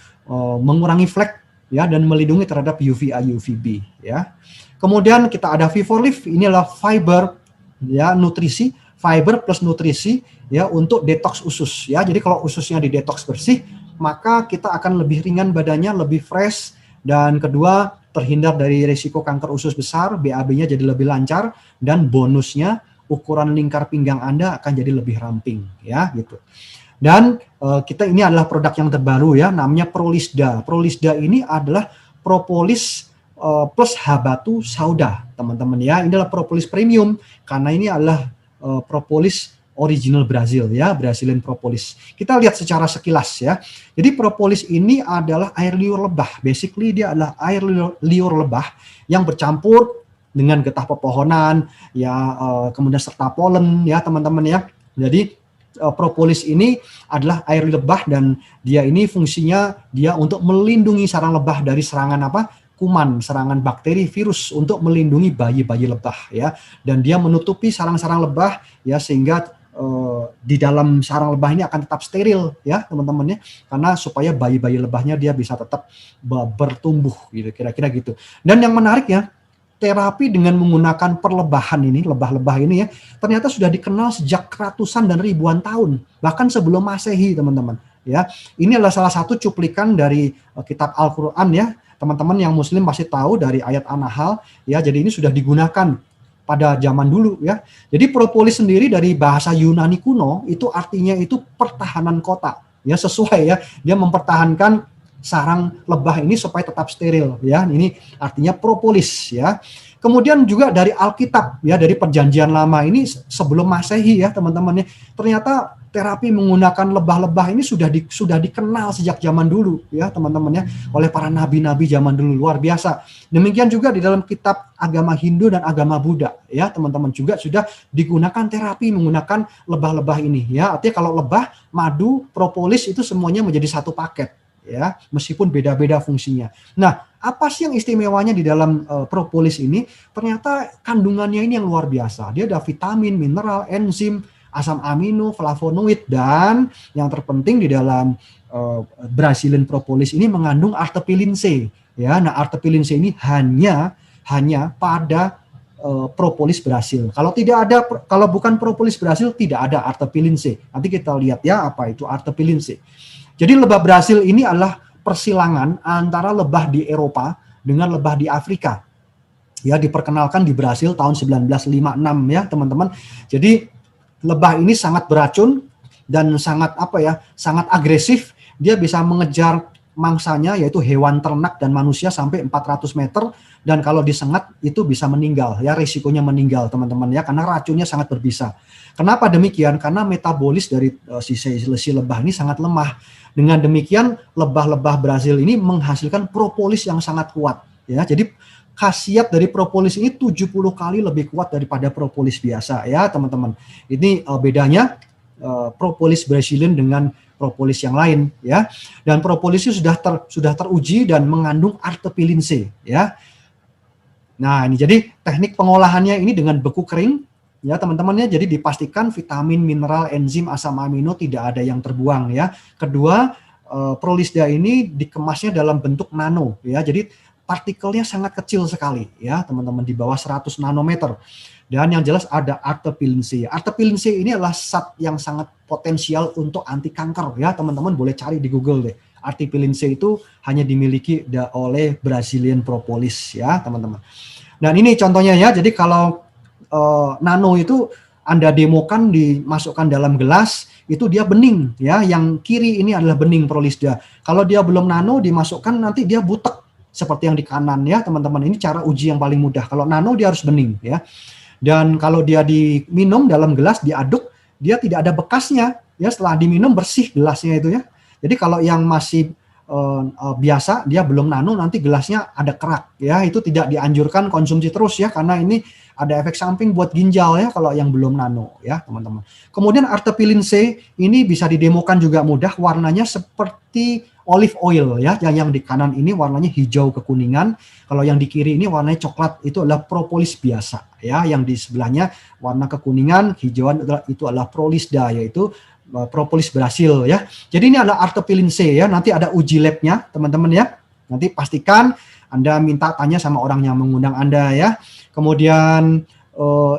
mengurangi flek ya dan melindungi terhadap UVA UVB ya. Kemudian kita ada V4Lift, inilah fiber ya, nutrisi, fiber plus nutrisi ya untuk detox usus ya. Jadi kalau ususnya di detox bersih, maka kita akan lebih ringan badannya, lebih fresh, dan kedua terhindar dari risiko kanker usus besar, BAB-nya jadi lebih lancar, dan bonusnya ukuran lingkar pinggang Anda akan jadi lebih ramping ya gitu. Dan kita ini adalah produk yang terbaru ya, namanya Prolisda. Prolisda ini adalah propolis plus habatu sauda, teman-teman ya. Ini adalah propolis premium karena ini adalah propolis original Brazil ya, Brazilian propolis. Kita lihat secara sekilas ya. Jadi propolis ini adalah air liur lebah. Basically dia adalah air liur lebah yang bercampur dengan getah pepohonan ya, kemudian serta polen ya, teman-teman ya. Jadi propolis ini adalah air lebah dan dia ini fungsinya dia untuk melindungi sarang lebah dari serangan kuman, serangan bakteri, virus, untuk melindungi bayi-bayi lebah ya. Dan dia menutupi sarang-sarang lebah ya, sehingga di dalam sarang lebah ini akan tetap steril ya, teman-teman ya, karena supaya bayi-bayi lebahnya dia bisa tetap bertumbuh gitu, kira-kira gitu. Dan yang menarik ya, terapi dengan menggunakan perlebahan ini, lebah-lebah ini ya, ternyata sudah dikenal sejak ratusan dan ribuan tahun, bahkan sebelum Masehi, teman-teman ya. Ini adalah salah satu cuplikan dari kitab Al-Qur'an ya. Teman-teman yang muslim pasti tahu dari ayat An-Nahl ya. Jadi ini sudah digunakan pada zaman dulu ya. Jadi propolis sendiri dari bahasa Yunani kuno itu artinya itu pertahanan kota ya, sesuai ya. Dia mempertahankan sarang lebah ini supaya tetap steril ya. Ini artinya propolis ya. Kemudian juga dari Alkitab ya, dari Perjanjian Lama ini sebelum Masehi ya, teman-teman ya. Ternyata terapi menggunakan lebah-lebah ini sudah dikenal sejak zaman dulu ya, teman-teman ya, oleh para nabi-nabi zaman dulu, luar biasa. Demikian juga di dalam kitab agama Hindu dan agama Buddha ya, teman-teman, juga sudah digunakan terapi menggunakan lebah-lebah ini ya. Artinya kalau lebah, madu, propolis itu semuanya menjadi satu paket ya, meskipun beda-beda fungsinya. Nah, apa sih yang istimewanya di dalam propolis ini? Ternyata kandungannya ini yang luar biasa. Dia ada vitamin, mineral, enzim, asam amino, flavonoid, dan yang terpenting di dalam Brazilian propolis ini mengandung artepilin C ya. Nah, artepilin C ini hanya pada propolis Brasil. Kalau bukan propolis Brasil tidak ada artepilin C. Nanti kita lihat ya apa itu artepilin C. Jadi lebah Brasil ini adalah persilangan antara lebah di Eropa dengan lebah di Afrika. Ya, diperkenalkan di Brasil tahun 1956 ya, teman-teman. Jadi lebah ini sangat beracun dan sangat sangat agresif. Dia bisa mengejar mangsanya, yaitu hewan ternak dan manusia, sampai 400 meter, dan kalau disengat itu bisa meninggal ya, risikonya meninggal, teman-teman ya, karena racunnya sangat berbisa. Kenapa demikian? Karena metabolis dari si lebah ini sangat lemah. Dengan demikian lebah-lebah Brasil ini menghasilkan propolis yang sangat kuat ya. Jadi khasiat dari propolis ini 70 kali lebih kuat daripada propolis biasa ya, teman-teman. Ini bedanya propolis Brazilian dengan propolis yang lain ya. Dan propolis itu sudah teruji dan mengandung artepilin C ya. Nah, ini jadi teknik pengolahannya ini dengan beku kering ya, teman-teman ya. Jadi dipastikan vitamin, mineral, enzim, asam amino tidak ada yang terbuang ya. Kedua, Prolisda ini dikemasnya dalam bentuk nano ya. Jadi partikelnya sangat kecil sekali ya, teman-teman, di bawah 100 nanometer. Dan yang jelas ada artepilin C. Artepilin C ini adalah zat yang sangat potensial untuk anti kanker ya, teman-teman, boleh cari di Google deh. Artepilin C itu hanya dimiliki oleh Brazilian propolis ya, teman-teman. Dan ini contohnya ya, jadi kalau nano itu Anda demokan dimasukkan dalam gelas, itu dia bening ya, yang kiri ini adalah bening Prolisda. Kalau dia belum nano dimasukkan nanti dia butek seperti yang di kanan ya teman-teman. Ini cara uji yang paling mudah. Kalau nano dia harus bening ya. Dan kalau dia diminum dalam gelas, diaduk, dia tidak ada bekasnya ya, setelah diminum bersih gelasnya itu ya. Jadi kalau yang masih biasa, dia belum nano, nanti gelasnya ada kerak ya, itu tidak dianjurkan konsumsi terus ya, karena ini ada efek samping buat ginjal ya kalau yang belum nano ya teman-teman. Kemudian artepilin C ini bisa didemokan juga mudah, warnanya seperti olive oil ya, yang di kanan ini warnanya hijau kekuningan, kalau yang di kiri ini warnanya coklat, itu adalah propolis biasa ya, yang di sebelahnya warna kekuningan, hijauan itu adalah Prolisda, yaitu propolis Brasil ya. Jadi ini adalah artepilin C ya. Nanti ada uji labnya teman-teman ya. Nanti pastikan Anda minta tanya sama orang yang mengundang Anda ya. Kemudian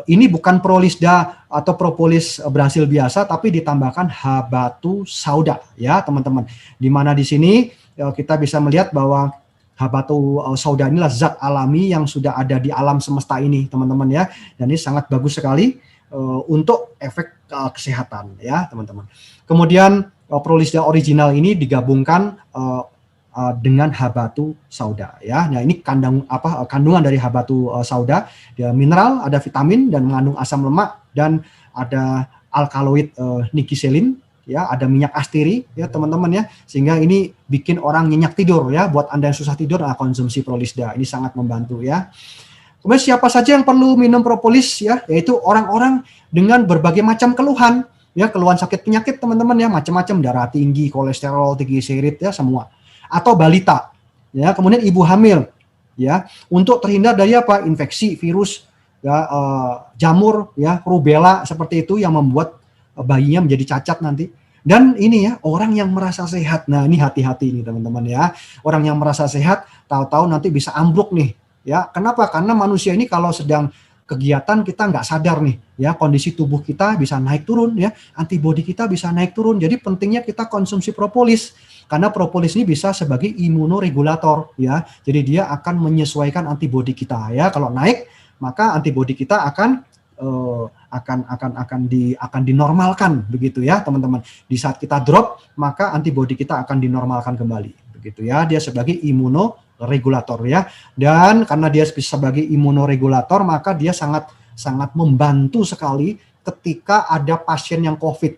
ini bukan Prolisda atau propolis Brasil biasa, tapi ditambahkan Habatu sauda ya teman-teman. Dimana di sini kita bisa melihat bahwa Habatu sauda inilah zat alami yang sudah ada di alam semesta ini teman-teman ya. Dan ini sangat bagus sekali untuk efek kesehatan ya teman-teman. Kemudian Prolisda original ini digabungkan dengan Habatu sauda ya. Nah ini kandungan dari Habatu sauda, dia mineral, ada vitamin dan mengandung asam lemak, dan ada alkaloid nikiselin ya, ada minyak astiri ya teman-teman ya, sehingga ini bikin orang nyenyak tidur ya. Buat Anda yang susah tidur, konsumsi Prolisda ini sangat membantu ya. Kemudian siapa saja yang perlu minum propolis ya, yaitu orang-orang dengan berbagai macam keluhan ya, keluhan sakit penyakit teman-teman ya, macam-macam, darah tinggi, kolesterol, triglycerid ya semua, atau balita ya, kemudian ibu hamil ya, untuk terhindar dari apa? Infeksi virus ya, jamur ya, rubella seperti itu yang membuat bayinya menjadi cacat nanti. Dan ini ya, orang yang merasa sehat. Nah, ini hati-hati nih teman-teman ya. Orang yang merasa sehat tahu-tahu nanti bisa ambruk nih. Ya, kenapa? Karena manusia ini kalau sedang kegiatan kita nggak sadar nih, ya kondisi tubuh kita bisa naik turun ya, antibodi kita bisa naik turun. Jadi pentingnya kita konsumsi propolis, karena propolis ini bisa sebagai imunoregulator ya. Jadi dia akan menyesuaikan antibodi kita ya. Kalau naik maka antibodi kita akan dinormalkan begitu ya teman-teman. Di saat kita drop maka antibodi kita akan dinormalkan kembali begitu ya. Dia sebagai imunoregulator ya, dan karena dia sebagai imunoregulator maka dia sangat membantu sekali ketika ada pasien yang COVID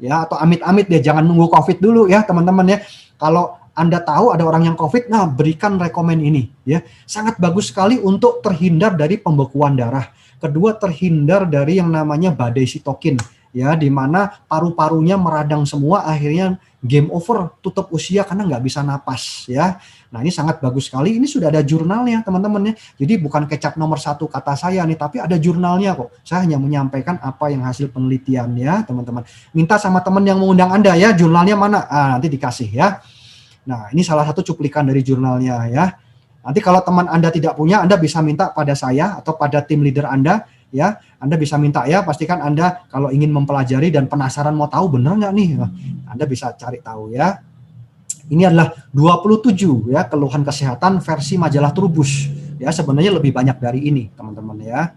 ya, atau amit-amit dia jangan nunggu COVID dulu ya teman-teman ya. Kalau Anda tahu ada orang yang COVID, nah berikan rekomen ini ya, sangat bagus sekali untuk terhindar dari pembekuan darah. Kedua, terhindar dari yang namanya badai sitokin ya, di mana paru-parunya meradang semua, akhirnya game over, tutup usia karena nggak bisa napas ya. Nah ini sangat bagus sekali, ini sudah ada jurnalnya teman-teman ya. Jadi bukan kecap nomor 1 kata saya nih, tapi ada jurnalnya kok. Saya hanya menyampaikan apa yang hasil penelitian ya teman-teman. Minta sama teman yang mengundang Anda ya, jurnalnya mana? Nanti dikasih ya. Nah ini salah satu cuplikan dari jurnalnya ya. Nanti kalau teman Anda tidak punya, Anda bisa minta pada saya atau pada tim leader Anda ya. Anda bisa minta ya, pastikan Anda kalau ingin mempelajari dan penasaran mau tahu benar nggak nih, Anda bisa cari tahu ya. Ini adalah 27 ya keluhan kesehatan versi majalah Trubus ya, sebenarnya lebih banyak dari ini teman-teman ya.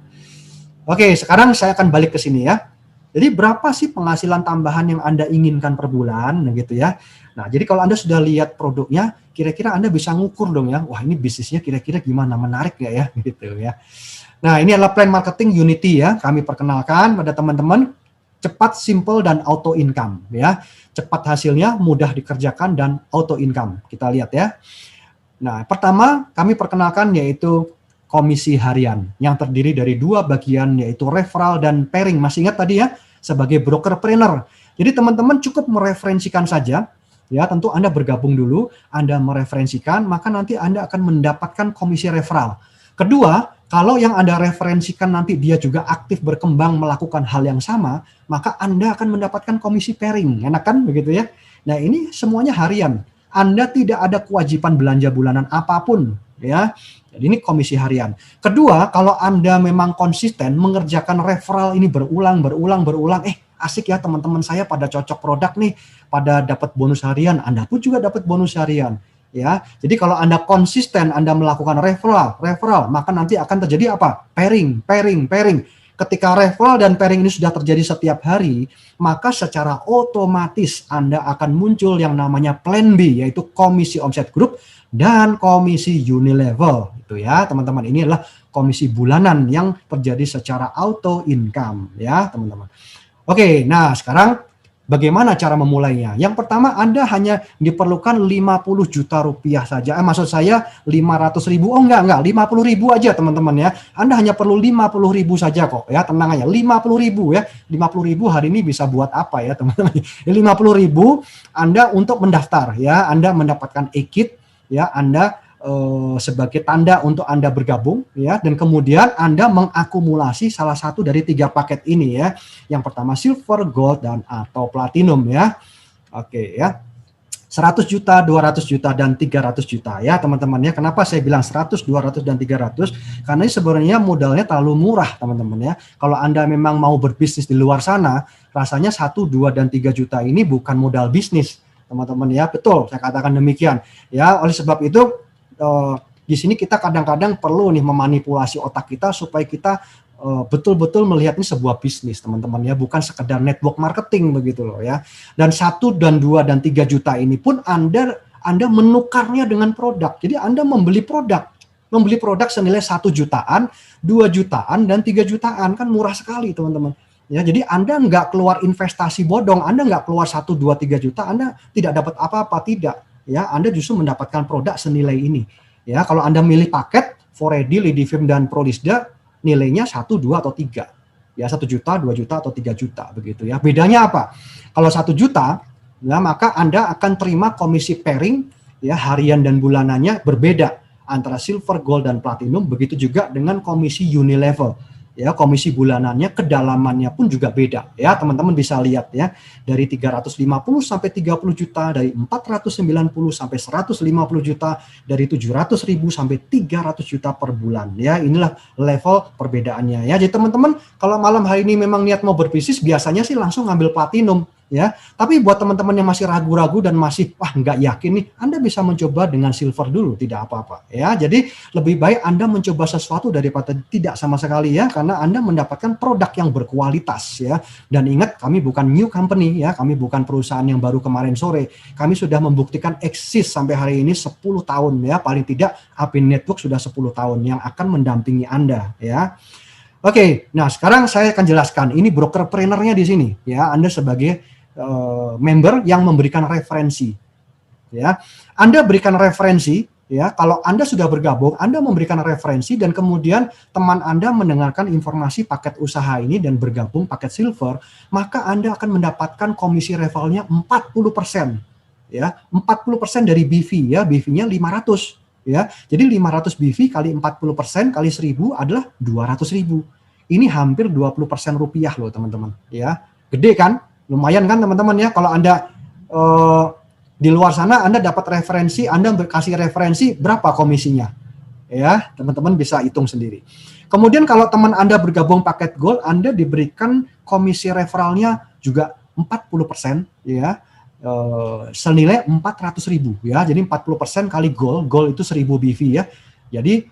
Oke, sekarang saya akan balik ke sini ya. Jadi berapa sih penghasilan tambahan yang Anda inginkan per bulan gitu ya. Nah, jadi kalau Anda sudah lihat produknya, kira-kira Anda bisa ngukur dong ya. Wah, ini bisnisnya kira-kira gimana, menarik nggak ya gitu ya. Nah, ini adalah plan marketing Unity ya. Kami perkenalkan pada teman-teman, cepat, simple, dan auto income ya. Cepat hasilnya, mudah dikerjakan, dan auto income. Kita lihat ya. Nah, pertama kami perkenalkan yaitu komisi harian yang terdiri dari 2 bagian, yaitu referral dan pairing. Masih ingat tadi ya, sebagai brokerpreneur. Jadi teman-teman cukup mereferensikan saja. Ya, tentu Anda bergabung dulu, Anda mereferensikan, maka nanti Anda akan mendapatkan komisi referral. Kedua, kalau yang Anda referensikan nanti dia juga aktif berkembang melakukan hal yang sama, maka Anda akan mendapatkan komisi pairing. Enak kan begitu ya? Nah, ini semuanya harian. Anda tidak ada kewajiban belanja bulanan apapun ya. Jadi ini komisi harian. Kedua, kalau Anda memang konsisten mengerjakan referral ini berulang, asik ya teman-teman saya pada cocok produk nih, pada dapat bonus harian, Anda pun juga dapat bonus harian. ya. Jadi kalau Anda konsisten, Anda melakukan referral, maka nanti akan terjadi apa? Pairing. Ketika referral dan pairing ini sudah terjadi setiap hari, maka secara otomatis Anda akan muncul yang namanya plan B, yaitu komisi omset grup dan komisi unilevel. Itu ya, teman-teman. Ini adalah komisi bulanan yang terjadi secara auto income, ya, teman-teman. Oke, nah sekarang bagaimana cara memulainya? Yang pertama, Anda hanya diperlukan 50 juta rupiah saja. Maksud saya 500 ribu. Oh enggak, 50 ribu aja teman-teman ya. Anda hanya perlu 50 ribu saja kok ya, tenang aja. 50 ribu ya. 50 ribu hari ini bisa buat apa ya teman-teman. 50 ribu Anda untuk mendaftar ya. Anda mendapatkan e-kit ya. Anda sebagai tanda untuk Anda bergabung ya, dan kemudian Anda mengakumulasi salah satu dari 3 paket ini ya. Yang pertama silver, gold, dan atau platinum ya. Oke ya. 100 juta, 200 juta, dan 300 juta ya teman-teman ya. Kenapa saya bilang 100, 200, dan 300? Karena ini sebenarnya modalnya terlalu murah teman-teman ya. Kalau Anda memang mau berbisnis di luar sana, rasanya 1, 2, dan 3 juta ini bukan modal bisnis teman-teman ya. Betul, saya katakan demikian ya. Oleh sebab itu di sini kita kadang-kadang perlu nih memanipulasi otak kita supaya kita betul-betul melihat ini sebuah bisnis teman-teman ya, bukan sekedar network marketing begitu loh ya. Dan 1 dan 2 dan 3 juta ini pun Anda menukarnya dengan produk. Jadi Anda membeli produk senilai 1 jutaan, 2 jutaan, dan 3 jutaan, kan murah sekali teman-teman. Ya, jadi Anda nggak keluar investasi bodong, Anda nggak keluar 1, 2, 3 juta, Anda tidak dapat apa-apa, tidak. Ya, Anda justru mendapatkan produk senilai ini. Ya, kalau Anda milih paket Foredi, Lidifim, dan Prolisda, nilainya 1, 2, atau 3. Ya, 1 juta, 2 juta, atau 3 juta begitu ya. Bedanya apa? Kalau 1 juta, ya, maka Anda akan terima komisi pairing ya, harian dan bulanannya berbeda antara silver, gold, dan platinum. Begitu juga dengan komisi unilevel. Ya, komisi bulanannya, kedalamannya pun juga beda ya, teman-teman bisa lihat ya, dari 350 sampai 30 juta, dari 490 sampai 150 juta, dari 700 ribu sampai 300 juta per bulan ya. Inilah level perbedaannya ya. Jadi teman-teman kalau malam hari ini memang niat mau berbisnis, biasanya sih langsung ngambil platinum ya. Tapi buat teman-teman yang masih ragu-ragu dan masih nggak yakin nih, Anda bisa mencoba dengan silver dulu, tidak apa-apa ya. Jadi lebih baik Anda mencoba sesuatu daripada tidak sama sekali ya, karena Anda mendapatkan produk yang berkualitas ya. Dan ingat, kami bukan new company ya, kami bukan perusahaan yang baru kemarin sore. Kami sudah membuktikan eksis sampai hari ini 10 tahun ya, paling tidak Apin Network sudah 10 tahun yang akan mendampingi Anda ya. Oke, nah sekarang saya akan jelaskan ini brokerpreneurnya di sini ya. Anda sebagai member yang memberikan referensi ya. Anda berikan referensi ya. Kalau Anda sudah bergabung, Anda memberikan referensi dan kemudian teman Anda mendengarkan informasi paket usaha ini dan bergabung paket silver, maka Anda akan mendapatkan komisi referralnya 40% ya. 40% dari BV ya. BV-nya 500 ya. Jadi 500 BV kali 40% kali 1000 adalah 200.000. Ini hampir 20% rupiah loh teman-teman ya. Gede kan? Lumayan kan teman-teman ya. Kalau Anda di luar sana Anda dapat referensi, Anda kasih referensi, berapa komisinya? Ya, teman-teman bisa hitung sendiri. Kemudian kalau teman Anda bergabung paket gold, Anda diberikan komisi referralnya juga 40% ya. Senilai 400.000 ya. Jadi 40% kali gold itu 1000 BV ya. Jadi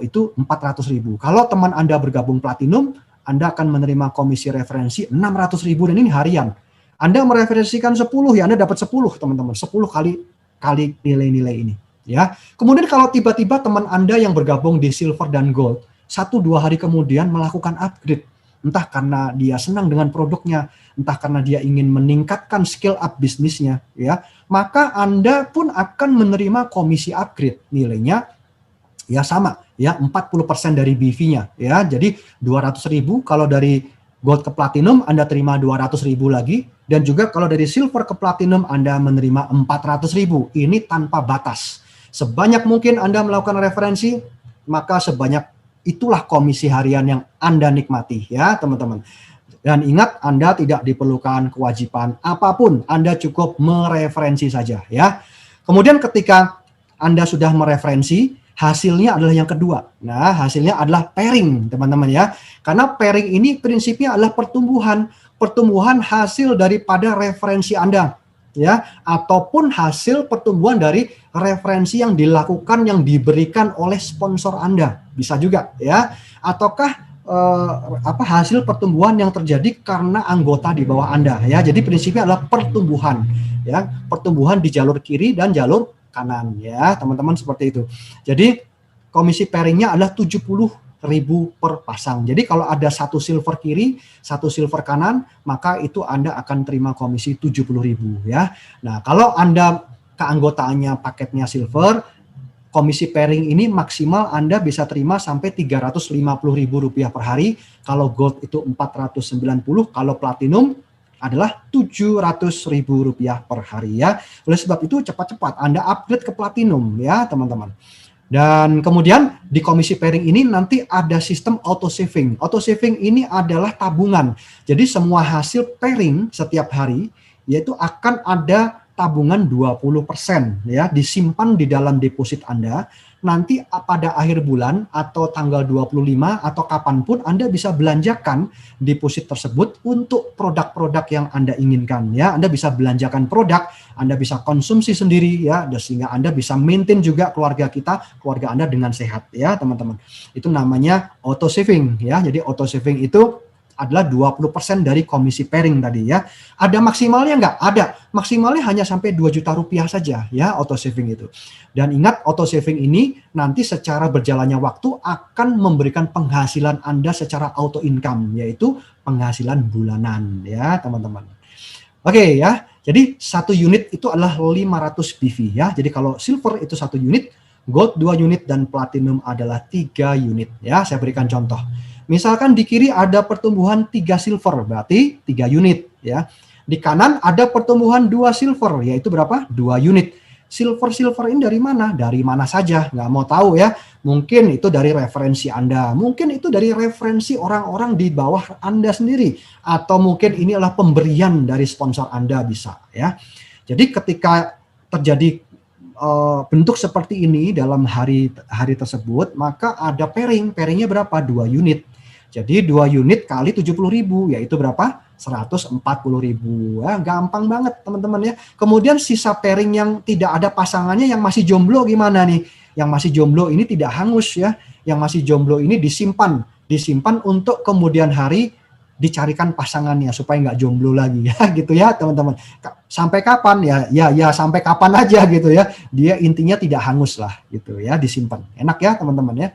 itu 400.000. Kalau teman Anda bergabung platinum, Anda akan menerima komisi referensi 600.000 dan ini harian. Anda mereferensikan 10 ya, Anda dapat 10 teman-teman, 10 kali nilai-nilai ini ya. Kemudian kalau tiba-tiba teman Anda yang bergabung di silver dan gold 1-2 hari kemudian melakukan upgrade, entah karena dia senang dengan produknya, entah karena dia ingin meningkatkan skill up bisnisnya ya, maka Anda pun akan menerima komisi upgrade, nilainya ya sama ya, 40% dari BV-nya ya. Jadi 200.000 kalau dari gold ke platinum Anda terima 200.000 lagi, dan juga kalau dari silver ke platinum Anda menerima 400.000. Ini tanpa batas. Sebanyak mungkin Anda melakukan referensi, maka sebanyak itulah komisi harian yang Anda nikmati ya teman-teman. Dan ingat, Anda tidak diperlukan kewajiban apapun, Anda cukup mereferensi saja ya. Kemudian ketika Anda sudah mereferensi, hasilnya adalah yang kedua. Nah, hasilnya adalah pairing, teman-teman ya. Karena pairing ini prinsipnya adalah pertumbuhan hasil daripada referensi Anda. ya, ataupun hasil pertumbuhan dari referensi yang dilakukan, yang diberikan oleh sponsor Anda, bisa juga ya, ataukah hasil pertumbuhan yang terjadi karena anggota di bawah Anda ya. Jadi prinsipnya adalah pertumbuhan ya, pertumbuhan di jalur kiri dan jalur kanan ya, teman-teman, seperti itu. Jadi komisi pairingnya adalah 70.000 per pasang. Jadi kalau ada satu silver kiri, satu silver kanan, maka itu Anda akan terima komisi 70.000 ya. Nah, kalau Anda keanggotaannya paketnya silver, komisi pairing ini maksimal Anda bisa terima sampai Rp350.000 per hari. Kalau gold itu 490, kalau platinum adalah Rp700.000 per hari ya. Oleh sebab itu cepat-cepat Anda upgrade ke platinum ya, teman-teman. Dan kemudian di komisi pairing ini nanti ada sistem auto saving. Auto saving ini adalah tabungan. Jadi semua hasil pairing setiap hari yaitu akan ada tabungan 20% ya, disimpan di dalam deposit Anda. Nanti pada akhir bulan atau tanggal 25 atau kapanpun Anda bisa belanjakan deposit tersebut untuk produk-produk yang Anda inginkan ya. Anda bisa belanjakan produk, Anda bisa konsumsi sendiri ya, sehingga Anda bisa maintain juga keluarga Anda dengan sehat ya, teman-teman. Itu namanya auto saving ya. Jadi auto saving itu adalah 20% dari komisi pairing tadi ya. Ada maksimalnya nggak? Ada. Maksimalnya hanya sampai Rp2 juta saja ya, auto saving itu. Dan ingat, auto saving ini nanti secara berjalannya waktu akan memberikan penghasilan Anda secara auto income, yaitu penghasilan bulanan ya, teman-teman. Oke ya. Jadi satu unit itu adalah 500 BV ya. Jadi kalau silver itu 1 unit, gold 2 unit, dan platinum adalah 3 unit ya. Saya berikan contoh. Misalkan di kiri ada pertumbuhan 3 silver, berarti 3 unit ya. Di kanan ada pertumbuhan 2 silver, yaitu berapa? 2 unit. Silver ini dari mana? Dari mana saja, nggak mau tahu ya. Mungkin itu dari referensi Anda, mungkin itu dari referensi orang-orang di bawah Anda sendiri, atau mungkin ini adalah pemberian dari sponsor Anda, bisa ya. Jadi ketika terjadi bentuk seperti ini dalam hari tersebut, maka ada pairingnya berapa? 2 unit. Jadi 2 unit kali 70.000, yaitu berapa? 140.000 ya, gampang banget teman-teman ya. Kemudian sisa pairing yang tidak ada pasangannya, yang masih jomblo gimana nih? Yang masih jomblo ini tidak hangus ya. Yang masih jomblo ini disimpan untuk kemudian hari dicarikan pasangannya supaya nggak jomblo lagi ya, gitu ya, teman-teman. Sampai kapan ya sampai kapan aja gitu ya. Dia intinya tidak hangus lah gitu ya, disimpan. Enak ya, teman-teman ya.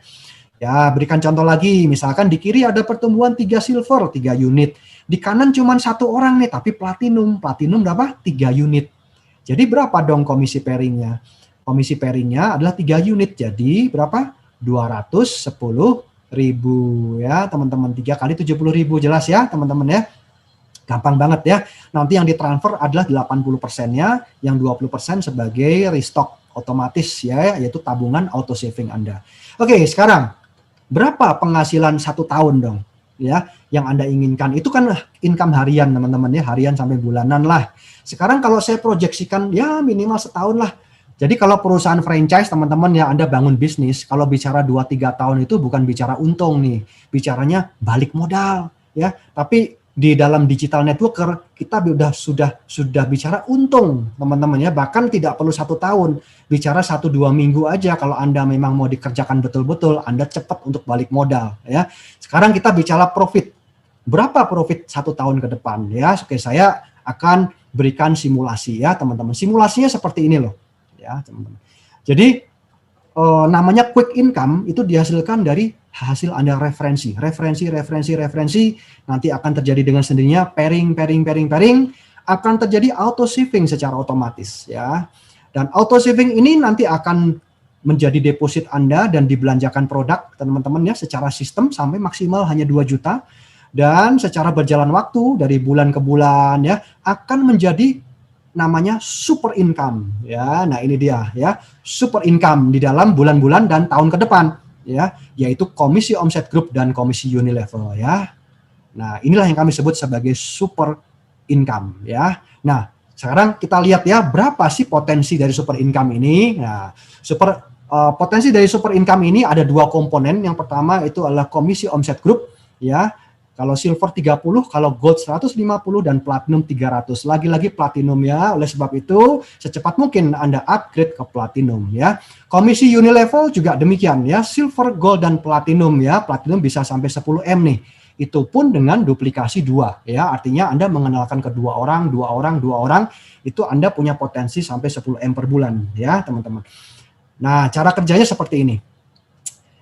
Ya, berikan contoh lagi. Misalkan di kiri ada pertumbuhan 3 silver, 3 unit. Di kanan cuma 1 orang nih, tapi platinum berapa? 3 unit. Jadi berapa dong komisi pairingnya? Komisi pairingnya adalah 3 unit. Jadi berapa? 210.000 ya, teman-teman. 3 kali 70.000, jelas ya, teman-teman ya. Gampang banget ya. Nanti yang ditransfer adalah 80%-nya, yang 20% sebagai restock otomatis ya, yaitu tabungan auto saving Anda. Oke, sekarang berapa penghasilan 1 tahun dong ya yang Anda inginkan? Itu kan income harian, teman-teman ya, harian sampai bulanan lah. Sekarang kalau saya proyeksikan ya minimal setahun lah. Jadi kalau perusahaan franchise, teman-teman ya, Anda bangun bisnis, kalau bicara 2-3 tahun itu bukan bicara untung nih, bicaranya balik modal ya. Tapi di dalam digital networker kita sudah bicara untung, teman-teman ya. Bahkan tidak perlu 1 tahun, bicara 1-2 minggu aja. Kalau Anda memang mau dikerjakan betul-betul, Anda cepat untuk balik modal ya. Sekarang kita bicara profit. Berapa profit 1 tahun ke depan ya? Oke, saya akan berikan simulasi ya, teman-teman. Simulasinya seperti ini loh ya, teman-teman. Jadi namanya quick income itu dihasilkan dari hasil Anda referensi, nanti akan terjadi dengan sendirinya pairing, akan terjadi auto saving secara otomatis ya. Dan auto saving ini nanti akan menjadi deposit Anda dan dibelanjakan produk, teman-teman ya, secara sistem sampai maksimal hanya 2 juta, dan secara berjalan waktu dari bulan ke bulan ya akan menjadi namanya super income ya. Nah, ini dia ya, super income di dalam bulan-bulan dan tahun ke depan ya, yaitu komisi omset grup dan komisi Unilevel ya. Nah, inilah yang kami sebut sebagai super income ya. Nah, sekarang kita lihat ya, berapa sih potensi dari super income ini. Nah, potensi dari super income ini ada 2 komponen. Yang pertama itu adalah komisi omset grup ya. Kalau silver 30, kalau gold 150, dan platinum 300. Lagi-lagi platinum ya. Oleh sebab itu, secepat mungkin Anda upgrade ke platinum ya. Komisi Unilevel juga demikian ya. Silver, gold, dan platinum ya. Platinum bisa sampai 10 M nih. Itu pun dengan duplikasi 2 ya. Artinya Anda mengenalkan ke 2 orang, itu Anda punya potensi sampai 10 M per bulan ya, teman-teman. Nah, cara kerjanya seperti ini.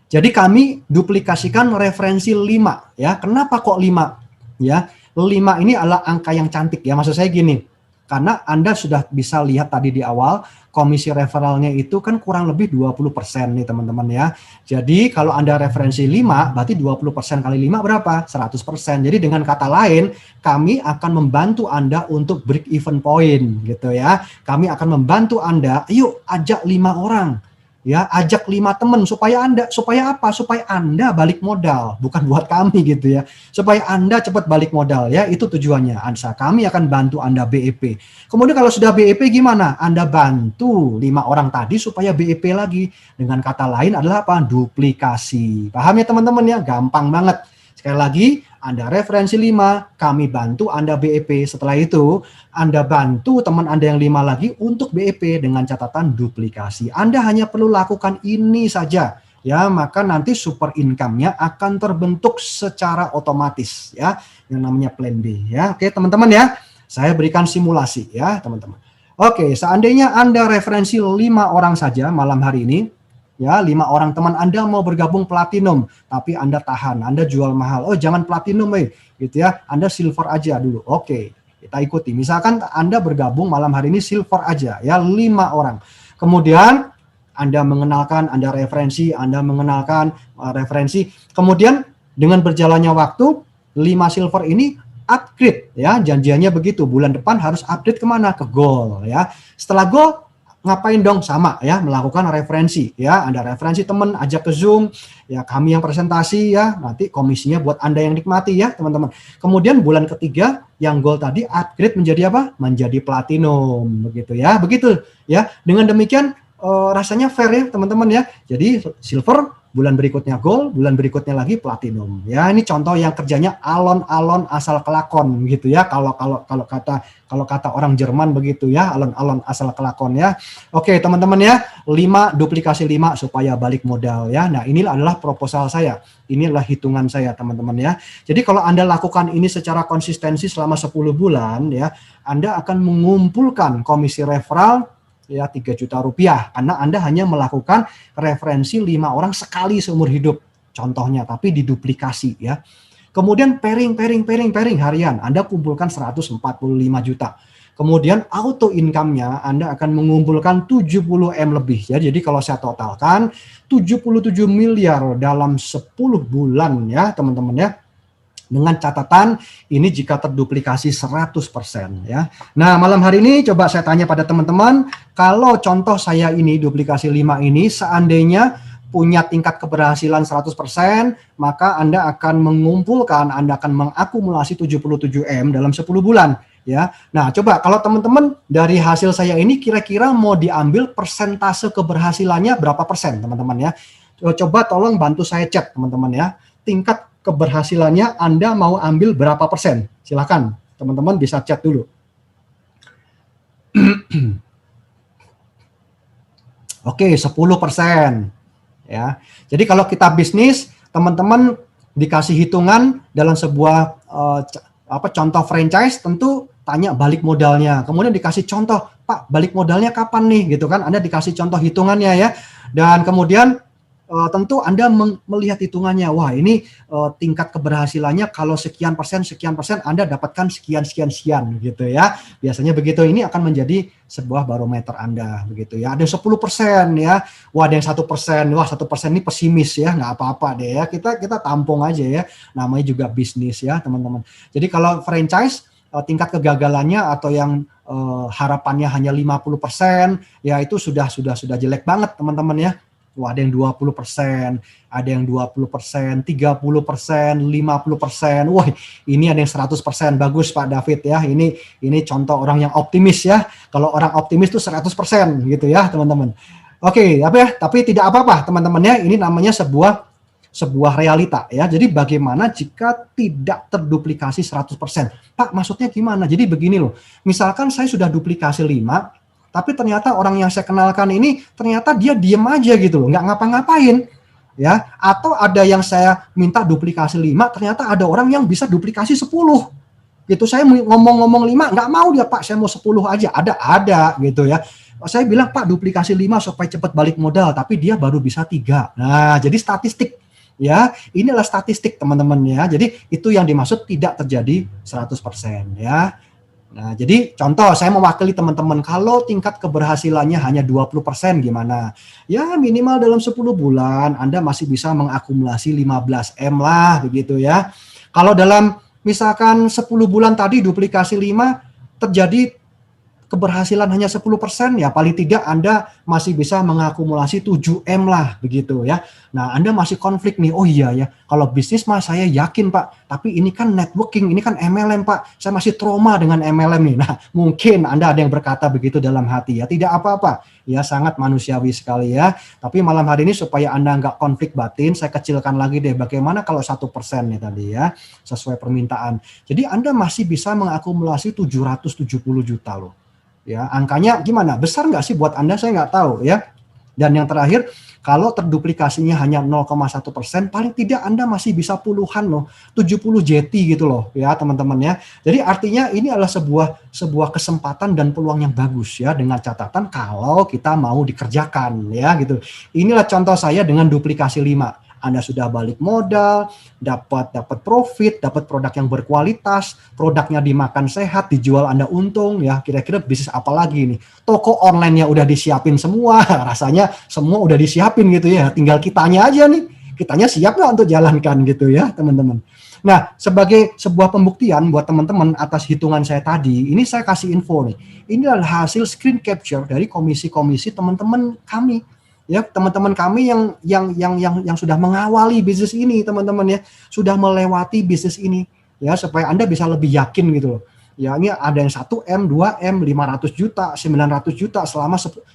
Jadi kami duplikasikan referensi 5 ya. Kenapa kok 5? Ya, 5 ini adalah angka yang cantik ya. Maksud saya gini, karena Anda sudah bisa lihat tadi di awal, komisi referralnya itu kan kurang lebih 20% nih teman-teman ya. Jadi kalau Anda referensi 5, berarti 20% kali 5 berapa? 100%. Jadi dengan kata lain, kami akan membantu Anda untuk break even point gitu ya. Kami akan membantu Anda, yuk ajak 5 orang. Ya, ajak 5 teman supaya apa? Supaya Anda balik modal, bukan buat kami gitu ya. Supaya Anda cepat balik modal ya, itu tujuannya. Kami akan bantu Anda BEP. Kemudian kalau sudah BEP gimana? Anda bantu 5 orang tadi supaya BEP lagi. Dengan kata lain adalah apa? Duplikasi. Paham ya teman-teman ya? Gampang banget. Sekali lagi, Anda referensi 5, kami bantu Anda BEP. Setelah itu, Anda bantu teman Anda yang 5 lagi untuk BEP dengan catatan duplikasi. Anda hanya perlu lakukan ini saja. Ya, maka nanti super income-nya akan terbentuk secara otomatis ya, yang namanya plan B ya. Oke, teman-teman ya. Saya berikan simulasi ya, teman-teman. Oke, seandainya Anda referensi 5 orang saja malam hari ini, ya, 5 orang teman Anda mau bergabung platinum, tapi Anda tahan, Anda jual mahal. Oh, jangan platinum gitu ya. Anda silver aja dulu. Oke, kita ikuti. Misalkan Anda bergabung malam hari ini silver aja ya, 5 orang. Kemudian Anda mengenalkan, Anda referensi, referensi. Kemudian dengan berjalannya waktu, 5 silver ini upgrade ya, janjiannya begitu. Bulan depan harus upgrade kemana? Ke gold ya. Setelah gold, ngapain dong? Sama ya, melakukan referensi ya. Anda referensi teman, ajak ke Zoom ya, kami yang presentasi ya, nanti komisinya buat Anda yang nikmati ya teman-teman. Kemudian bulan ketiga yang gold tadi upgrade menjadi apa? Menjadi platinum begitu ya. Begitu ya. Dengan demikian rasanya fair ya teman-teman ya. Jadi silver, bulan berikutnya gold, bulan berikutnya lagi platinum. Ya, ini contoh yang kerjanya alon-alon asal kelakon gitu ya. Kalau kata orang Jerman begitu ya, alon-alon asal kelakon ya. Oke, teman-teman ya, 5 duplikasi 5 supaya balik modal ya. Nah, inilah adalah proposal saya. Inilah hitungan saya, teman-teman ya. Jadi kalau Anda lakukan ini secara konsistensi selama 10 bulan ya, Anda akan mengumpulkan komisi referral ya 3 juta rupiah, karena Anda hanya melakukan referensi 5 orang sekali seumur hidup contohnya, tapi diduplikasi ya. Kemudian pairing harian, Anda kumpulkan 145 juta. Kemudian auto income-nya Anda akan mengumpulkan 70 M lebih ya. Jadi kalau saya totalkan 77 miliar dalam 10 bulan ya teman-teman ya. Dengan catatan ini jika terduplikasi 100% ya. Nah, malam hari ini coba saya tanya pada teman-teman, kalau contoh saya ini duplikasi 5 ini seandainya punya tingkat keberhasilan 100%, maka Anda akan mengumpulkan, Anda akan mengakumulasi 77 M dalam 10 bulan ya. Nah, coba kalau teman-teman dari hasil saya ini kira-kira mau diambil persentase keberhasilannya berapa persen, teman-teman ya. Coba tolong bantu saya cek teman-teman ya. Tingkat keberhasilannya Anda mau ambil berapa persen? Silakan teman-teman bisa chat dulu. Oke, 10% ya. Jadi kalau kita bisnis, teman-teman dikasih hitungan dalam sebuah contoh franchise, tentu tanya balik modalnya. Kemudian dikasih contoh, Pak, balik modalnya kapan nih gitu kan? Anda dikasih contoh hitungannya ya. Dan kemudian tentu Anda melihat hitungannya, wah ini tingkat keberhasilannya kalau sekian persen Anda dapatkan sekian gitu ya. Biasanya begitu, ini akan menjadi sebuah barometer Anda begitu ya. Ada 10% ya, wah ada yang 1%, wah 1% ini pesimis ya, nggak apa-apa deh ya, kita tampung aja ya, namanya juga bisnis ya teman-teman. Jadi kalau franchise tingkat kegagalannya atau yang harapannya hanya 50% ya itu sudah jelek banget teman-teman ya. Wah, ada yang 20%, ada yang 20%, 30%, 50%. Wah, ini ada yang 100%. Bagus Pak David ya. Ini contoh orang yang optimis ya. Kalau orang optimis itu 100% gitu ya, teman-teman. Oke, tapi tidak apa-apa, teman-teman ya. Ini namanya sebuah sebuah realita ya. Jadi bagaimana jika tidak terduplikasi 100%? Pak, maksudnya gimana? Jadi begini loh. Misalkan saya sudah duplikasi 5, tapi ternyata orang yang saya kenalkan ini ternyata dia diem aja gitu loh, nggak ngapa-ngapain. Ya, atau ada yang saya minta duplikasi 5, ternyata ada orang yang bisa duplikasi 10. Gitu, saya ngomong-ngomong 5, nggak mau dia, Pak, saya mau 10 aja. Ada gitu ya. Saya bilang, Pak, duplikasi 5 supaya cepat balik modal, tapi dia baru bisa 3. Nah, jadi statistik. Ya, inilah statistik teman-teman ya. Jadi itu yang dimaksud tidak terjadi 100% ya. Nah, jadi contoh saya mewakili teman-teman, kalau tingkat keberhasilannya hanya 20% gimana? Ya minimal dalam 10 bulan Anda masih bisa mengakumulasi 15M lah begitu ya. Kalau dalam misalkan 10 bulan tadi duplikasi 5 terjadi keberhasilan hanya 10%, ya paling tidak Anda masih bisa mengakumulasi 7M lah begitu ya. Nah, Anda masih konflik nih, oh iya ya, kalau bisnis mah saya yakin Pak, tapi ini kan networking, ini kan MLM Pak, saya masih trauma dengan MLM nih. Nah, mungkin Anda ada yang berkata begitu dalam hati ya, tidak apa-apa, ya sangat manusiawi sekali ya. Tapi malam hari ini supaya Anda nggak konflik batin, saya kecilkan lagi deh, bagaimana kalau 1% nih tadi ya, sesuai permintaan. Jadi Anda masih bisa mengakumulasi 770 juta loh. Ya, angkanya gimana? Besar nggak sih buat Anda? Saya nggak tahu ya. Dan yang terakhir, kalau terduplikasinya hanya 0,1%, paling tidak Anda masih bisa puluhan loh, 70 JT gitu loh ya teman-teman ya. Jadi artinya ini adalah sebuah kesempatan dan peluang yang bagus ya, dengan catatan kalau kita mau dikerjakan ya gitu. Inilah contoh saya dengan duplikasi 5. Anda sudah balik modal, dapat profit, dapat produk yang berkualitas, produknya dimakan sehat, dijual Anda untung, ya kira-kira bisnis apa lagi nih? Toko online-nya udah disiapin semua, rasanya semua udah disiapin gitu ya, tinggal kitanya aja nih, kitanya siap nggak untuk jalankan gitu ya teman-teman. Nah, sebagai sebuah pembuktian buat teman-teman atas hitungan saya tadi, ini saya kasih info nih, ini adalah hasil screen capture dari komisi-komisi teman-teman kami. Ya, teman-teman kami yang sudah mengawali bisnis ini, teman-teman ya, sudah melewati bisnis ini ya, supaya Anda bisa lebih yakin gitu loh. Ya, ini ada yang 1M, 2M, 500 juta, 900 juta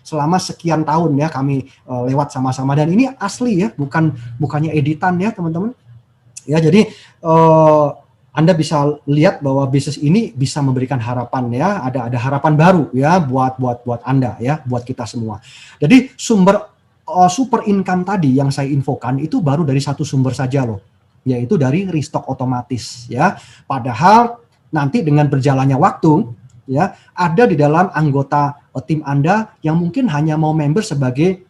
selama sekian tahun ya kami lewat sama-sama, dan ini asli ya, bukannya editan ya, teman-teman. Ya, jadi Anda bisa lihat bahwa bisnis ini bisa memberikan harapan ya, ada harapan baru ya buat Anda ya, buat kita semua. Jadi super income tadi yang saya infokan itu baru dari satu sumber saja loh, yaitu dari restock otomatis ya. Padahal nanti dengan berjalannya waktu ya, ada di dalam anggota tim Anda yang mungkin hanya mau member sebagai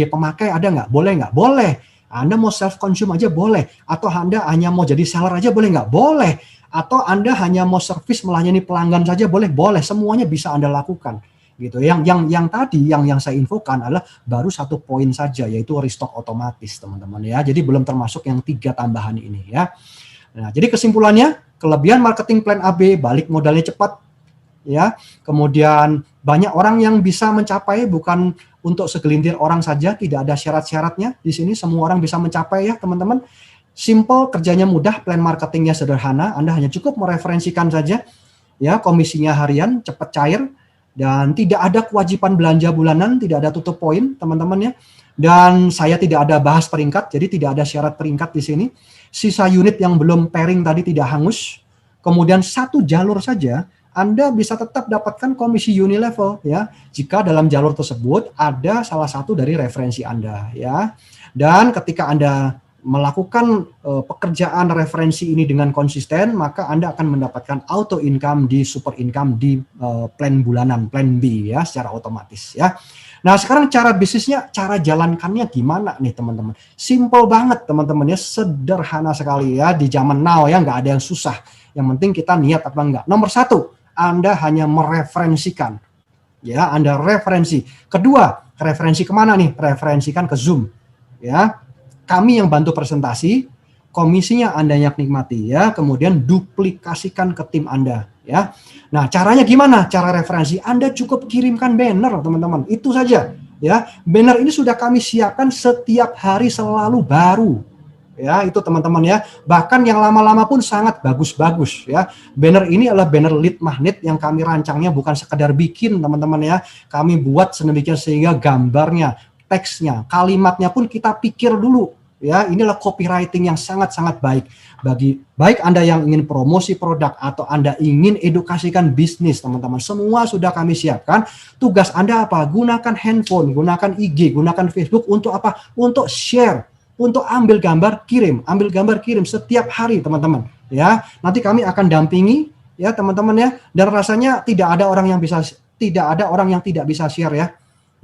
pemakai, ada nggak? Boleh nggak? Boleh. Anda mau self consume aja boleh, atau Anda hanya mau jadi seller aja boleh nggak? Boleh. Atau Anda hanya mau service melayani pelanggan saja boleh, semuanya bisa Anda lakukan. Gitu. Yang tadi yang saya infokan adalah baru satu poin saja, yaitu restock otomatis teman-teman ya. Jadi belum termasuk yang 3 tambahan ini ya. Nah, jadi kesimpulannya, kelebihan marketing plan AB, balik modalnya cepat ya. Kemudian banyak orang yang bisa mencapai, bukan untuk segelintir orang saja, tidak ada syarat-syaratnya di sini, semua orang bisa mencapai ya teman-teman. Simple, kerjanya mudah, plan marketingnya sederhana, Anda hanya cukup mereferensikan saja ya, komisinya harian, cepat cair. Dan tidak ada kewajiban belanja bulanan, tidak ada tutup poin teman-teman ya. Dan saya tidak ada bahas peringkat, jadi tidak ada syarat peringkat di sini. Sisa unit yang belum pairing tadi tidak hangus. Kemudian satu jalur saja, Anda bisa tetap dapatkan komisi unilevel ya, jika dalam jalur tersebut ada salah satu dari referensi Anda ya. Dan ketika Anda melakukan pekerjaan referensi ini dengan konsisten, maka Anda akan mendapatkan auto income di super income di plan bulanan, plan B ya, secara otomatis ya. Nah, sekarang cara bisnisnya, cara jalankannya gimana nih teman-teman? Simple banget teman-teman ya, sederhana sekali ya, di zaman now ya, nggak ada yang susah. Yang penting kita niat apa enggak. Nomor 1, Anda hanya mereferensikan ya, Anda referensi. Kedua, referensi kemana nih? Referensikan ke Zoom ya. Kami yang bantu presentasi, komisinya Anda yang nikmati ya, kemudian duplikasikan ke tim Anda ya. Nah, caranya gimana? Cara referensi, Anda cukup kirimkan banner teman-teman, itu saja ya. Banner ini sudah kami siapkan setiap hari, selalu baru ya, itu teman-teman ya. Bahkan yang lama-lama pun sangat bagus-bagus ya. Banner ini adalah banner lead magnet yang kami rancangnya bukan sekedar bikin teman-teman ya, kami buat sedemikian sehingga gambarnya, teksnya, kalimatnya pun kita pikir dulu ya, inilah copywriting yang sangat-sangat baik bagi baik Anda yang ingin promosi produk atau Anda ingin edukasikan bisnis, teman-teman. Semua sudah kami siapkan. Tugas Anda apa? Gunakan handphone, gunakan IG, gunakan Facebook untuk apa? Untuk share, untuk ambil gambar kirim setiap hari, teman-teman. Ya, nanti kami akan dampingi ya, teman-teman ya. Dan rasanya tidak ada orang yang tidak bisa share ya.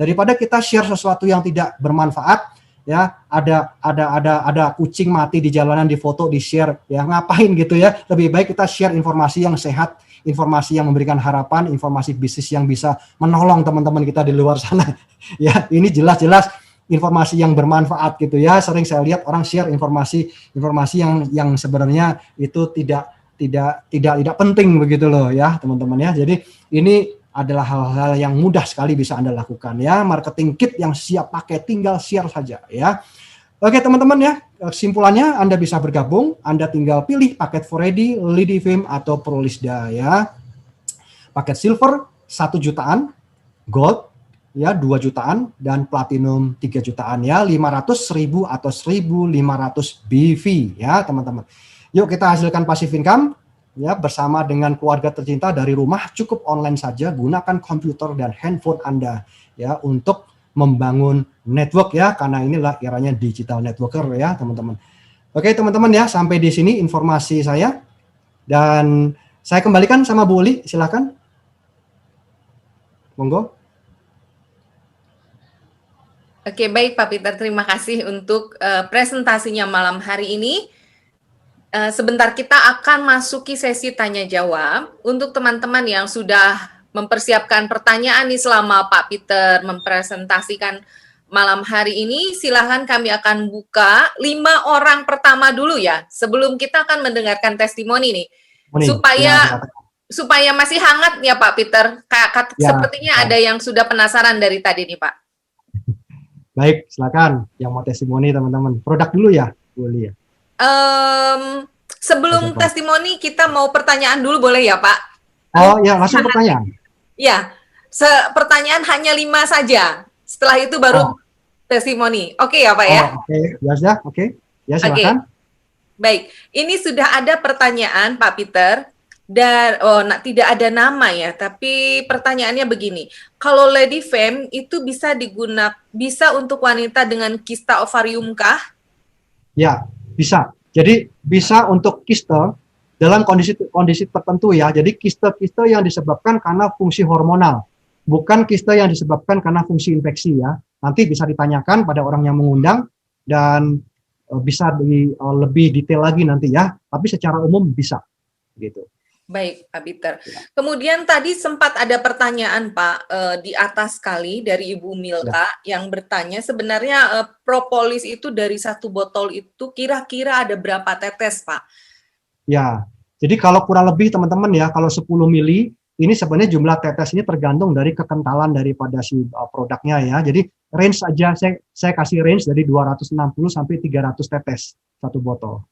Daripada kita share sesuatu yang tidak bermanfaat, ya, ada kucing mati di jalanan, di foto, di share, ya, ngapain gitu ya. Lebih baik kita share informasi yang sehat, informasi yang memberikan harapan, informasi bisnis yang bisa menolong teman-teman kita di luar sana. Ya, ini jelas-jelas informasi yang bermanfaat gitu ya. Sering saya lihat orang share informasi yang sebenarnya itu tidak penting begitu loh ya, teman-teman ya. Jadi ini adalah hal-hal yang mudah sekali bisa Anda lakukan ya. Marketing kit yang siap pakai, tinggal share saja ya. Oke teman-teman ya, kesimpulannya Anda bisa bergabung, Anda tinggal pilih paket Foredi, Lidifim atau Prolisda ya. Paket silver 1 jutaan, gold ya 2 jutaan, dan platinum 3 jutaan ya, 500.000 atau 1.500 BV ya teman-teman. Yuk kita hasilkan passive income ya bersama dengan keluarga tercinta dari rumah. Cukup online saja, gunakan komputer dan handphone Anda ya untuk membangun network ya, karena inilah eranya digital networker ya teman-teman. Oke teman-teman ya, sampai di sini informasi saya dan saya kembalikan sama Bu Uli, silakan. Monggo. Oke, baik Pak Peter, terima kasih untuk presentasinya malam hari ini. Sebentar kita akan masuki sesi tanya jawab untuk teman-teman yang sudah mempersiapkan pertanyaan nih selama Pak Peter mempresentasikan malam hari ini. Silahkan, kami akan buka 5 orang pertama dulu ya, sebelum kita akan mendengarkan testimoni nih, supaya masih hangat ya Pak Peter. Sepertinya ada yang sudah penasaran dari tadi nih Pak. Baik, silakan yang mau testimoni teman-teman. Produk dulu ya, boleh ya. Sebelum testimoni kita mau pertanyaan dulu boleh ya Pak? Oh ya, langsung pertanyaan. Ya, pertanyaan hanya 5 saja. Setelah itu baru testimoni. Oke ya Pak ya? Oke, ya, oke. Ya, silakan. Baik, ini sudah ada pertanyaan Pak Peter. Tidak ada nama ya, tapi pertanyaannya begini. Kalau Lady Femme itu bisa untuk wanita dengan kista ovarium kah? Ya, bisa. Jadi bisa untuk kista dalam kondisi tertentu ya. Jadi kista yang disebabkan karena fungsi hormonal, bukan kista yang disebabkan karena fungsi infeksi ya. Nanti bisa ditanyakan pada orang yang mengundang dan bisa lebih detail lagi nanti ya. Tapi secara umum bisa gitu. Baik, Pak Peter. Kemudian tadi sempat ada pertanyaan Pak di atas sekali dari Ibu Milka yang bertanya sebenarnya propolis itu dari 1 botol itu kira-kira ada berapa tetes Pak? Ya, jadi kalau kurang lebih teman-teman ya, kalau 10 mili ini sebenarnya jumlah tetes ini tergantung dari kekentalan daripada si produknya ya. Jadi range saja saya kasih range dari 260 sampai 300 tetes 1 botol.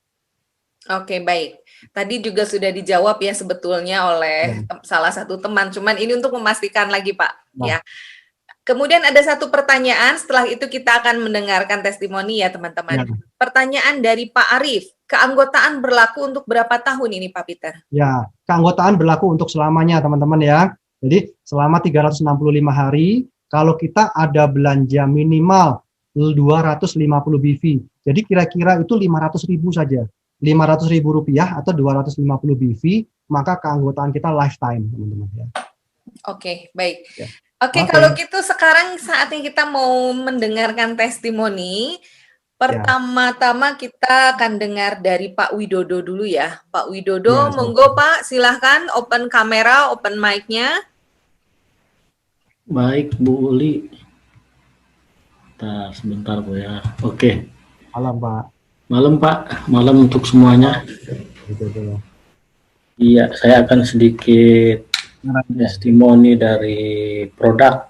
Oke, baik. Tadi juga sudah dijawab ya sebetulnya oleh salah satu teman, cuman ini untuk memastikan lagi Pak. Ya. Kemudian ada satu pertanyaan, setelah itu kita akan mendengarkan testimoni ya teman-teman. Pertanyaan dari Pak Arif, keanggotaan berlaku untuk berapa tahun ini Pak Peter? Ya, keanggotaan berlaku untuk selamanya teman-teman ya. Jadi selama 365 hari, kalau kita ada belanja minimal 250 BV, jadi kira-kira itu 500.000 saja. Rp500.000 atau 250 BV, maka keanggotaan kita lifetime, teman-teman ya. Oke, baik. Ya. Oke, kalau gitu sekarang saatnya kita mau mendengarkan testimoni. Pertama-tama kita akan dengar dari Pak Widodo dulu ya. Pak Widodo, monggo Pak, silahkan open kamera, open mic-nya. Baik, Bu Uli. Sebentar Bu ya. Oke. Malam Pak. Malam Pak, malam untuk semuanya. Iya, saya akan sedikit testimoni dari produk.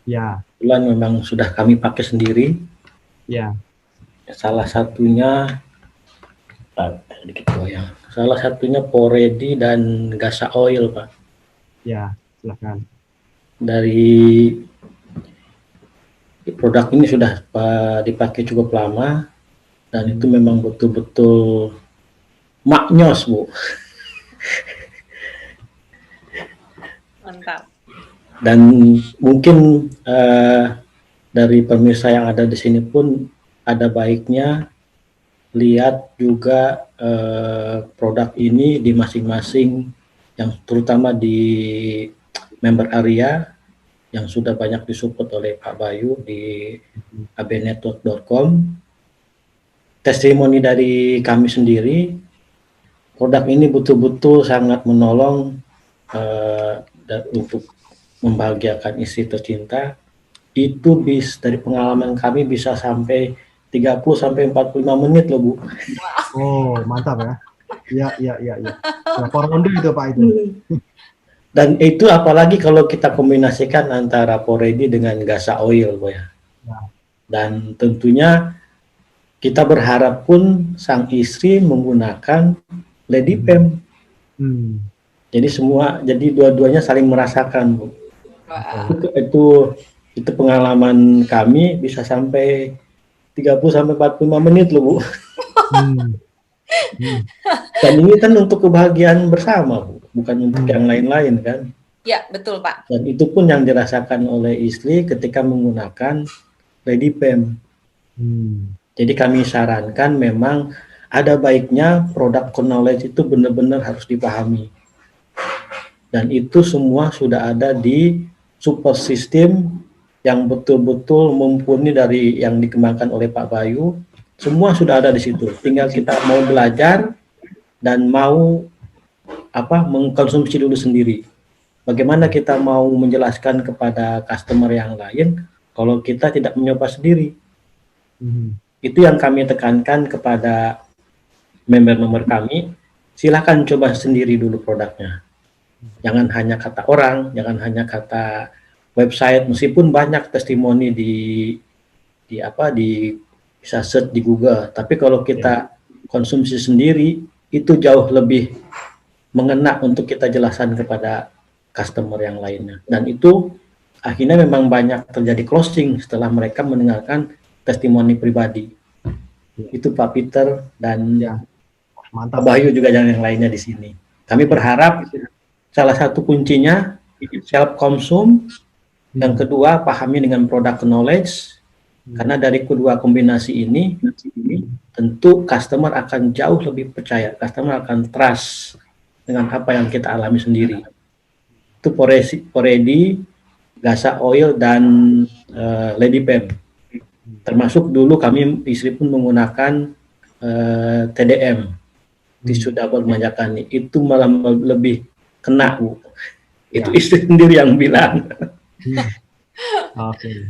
Ya. Kebetulan memang sudah kami pakai sendiri. Ya. Salah satunya, sedikit goyang. Salah satunya Foredi dan Gasa Oil Pak. Ya, silakan. Dari produk ini sudah dipakai cukup lama. dan itu memang betul-betul maknyos, Bu. Mantap. Dan mungkin dari pemirsa yang ada di sini pun ada baiknya lihat juga produk ini di masing-masing, yang terutama di member area yang sudah banyak disupport oleh Pak Bayu di abnetwork.com. Testimoni dari kami sendiri, produk ini betul-betul sangat menolong untuk membahagiakan istri tercinta. Itu dari pengalaman kami bisa sampai 30 sampai 45 menit loh, Bu. Oh, mantap ya. Iya. Berapa ronde itu Pak itu? Dan itu apalagi kalau kita kombinasikan antara Poredi dengan Gasa Oil, Bu ya. Dan tentunya kita berharap pun sang istri menggunakan Lady Pem. Jadi dua-duanya saling merasakan, Bu. Itu pengalaman kami bisa sampai 30 sampai 45 menit loh, Bu. Dan ini kan untuk kebahagiaan bersama, Bu, bukan untuk yang lain-lain kan. Ya, betul, Pak. Dan itu pun yang dirasakan oleh istri ketika menggunakan Lady Pem. Jadi kami sarankan memang ada baiknya produk knowledge itu benar-benar harus dipahami. Dan itu semua sudah ada di support system yang betul-betul mumpuni dari yang dikembangkan oleh Pak Bayu. Semua sudah ada di situ. Tinggal kita mau belajar dan mau mengkonsumsi dulu sendiri. Bagaimana kita mau menjelaskan kepada customer yang lain kalau kita tidak mencoba sendiri? Itu yang kami tekankan kepada member-member kami. Silakan coba sendiri dulu produknya. Jangan hanya kata orang, jangan hanya kata website, meskipun banyak testimoni bisa search di Google, tapi kalau kita konsumsi sendiri itu jauh lebih mengena untuk kita jelaskan kepada customer yang lainnya. Dan itu akhirnya memang banyak terjadi closing setelah mereka mendengarkan testimoni pribadi. Itu Pak Peter dan Pak Bayu juga yang lainnya di sini. Kami berharap salah satu kuncinya self consume, yang kedua pahami dengan product knowledge, karena dari kedua kombinasi ini tentu customer akan jauh lebih percaya, customer akan trust dengan apa yang kita alami sendiri. Itu Poredi, Gasa Oil dan Lady Pem. Termasuk dulu kami istri pun menggunakan TDM, tisu double manjakani, itu malah lebih kena, Bu. Itu istri sendiri yang bilang.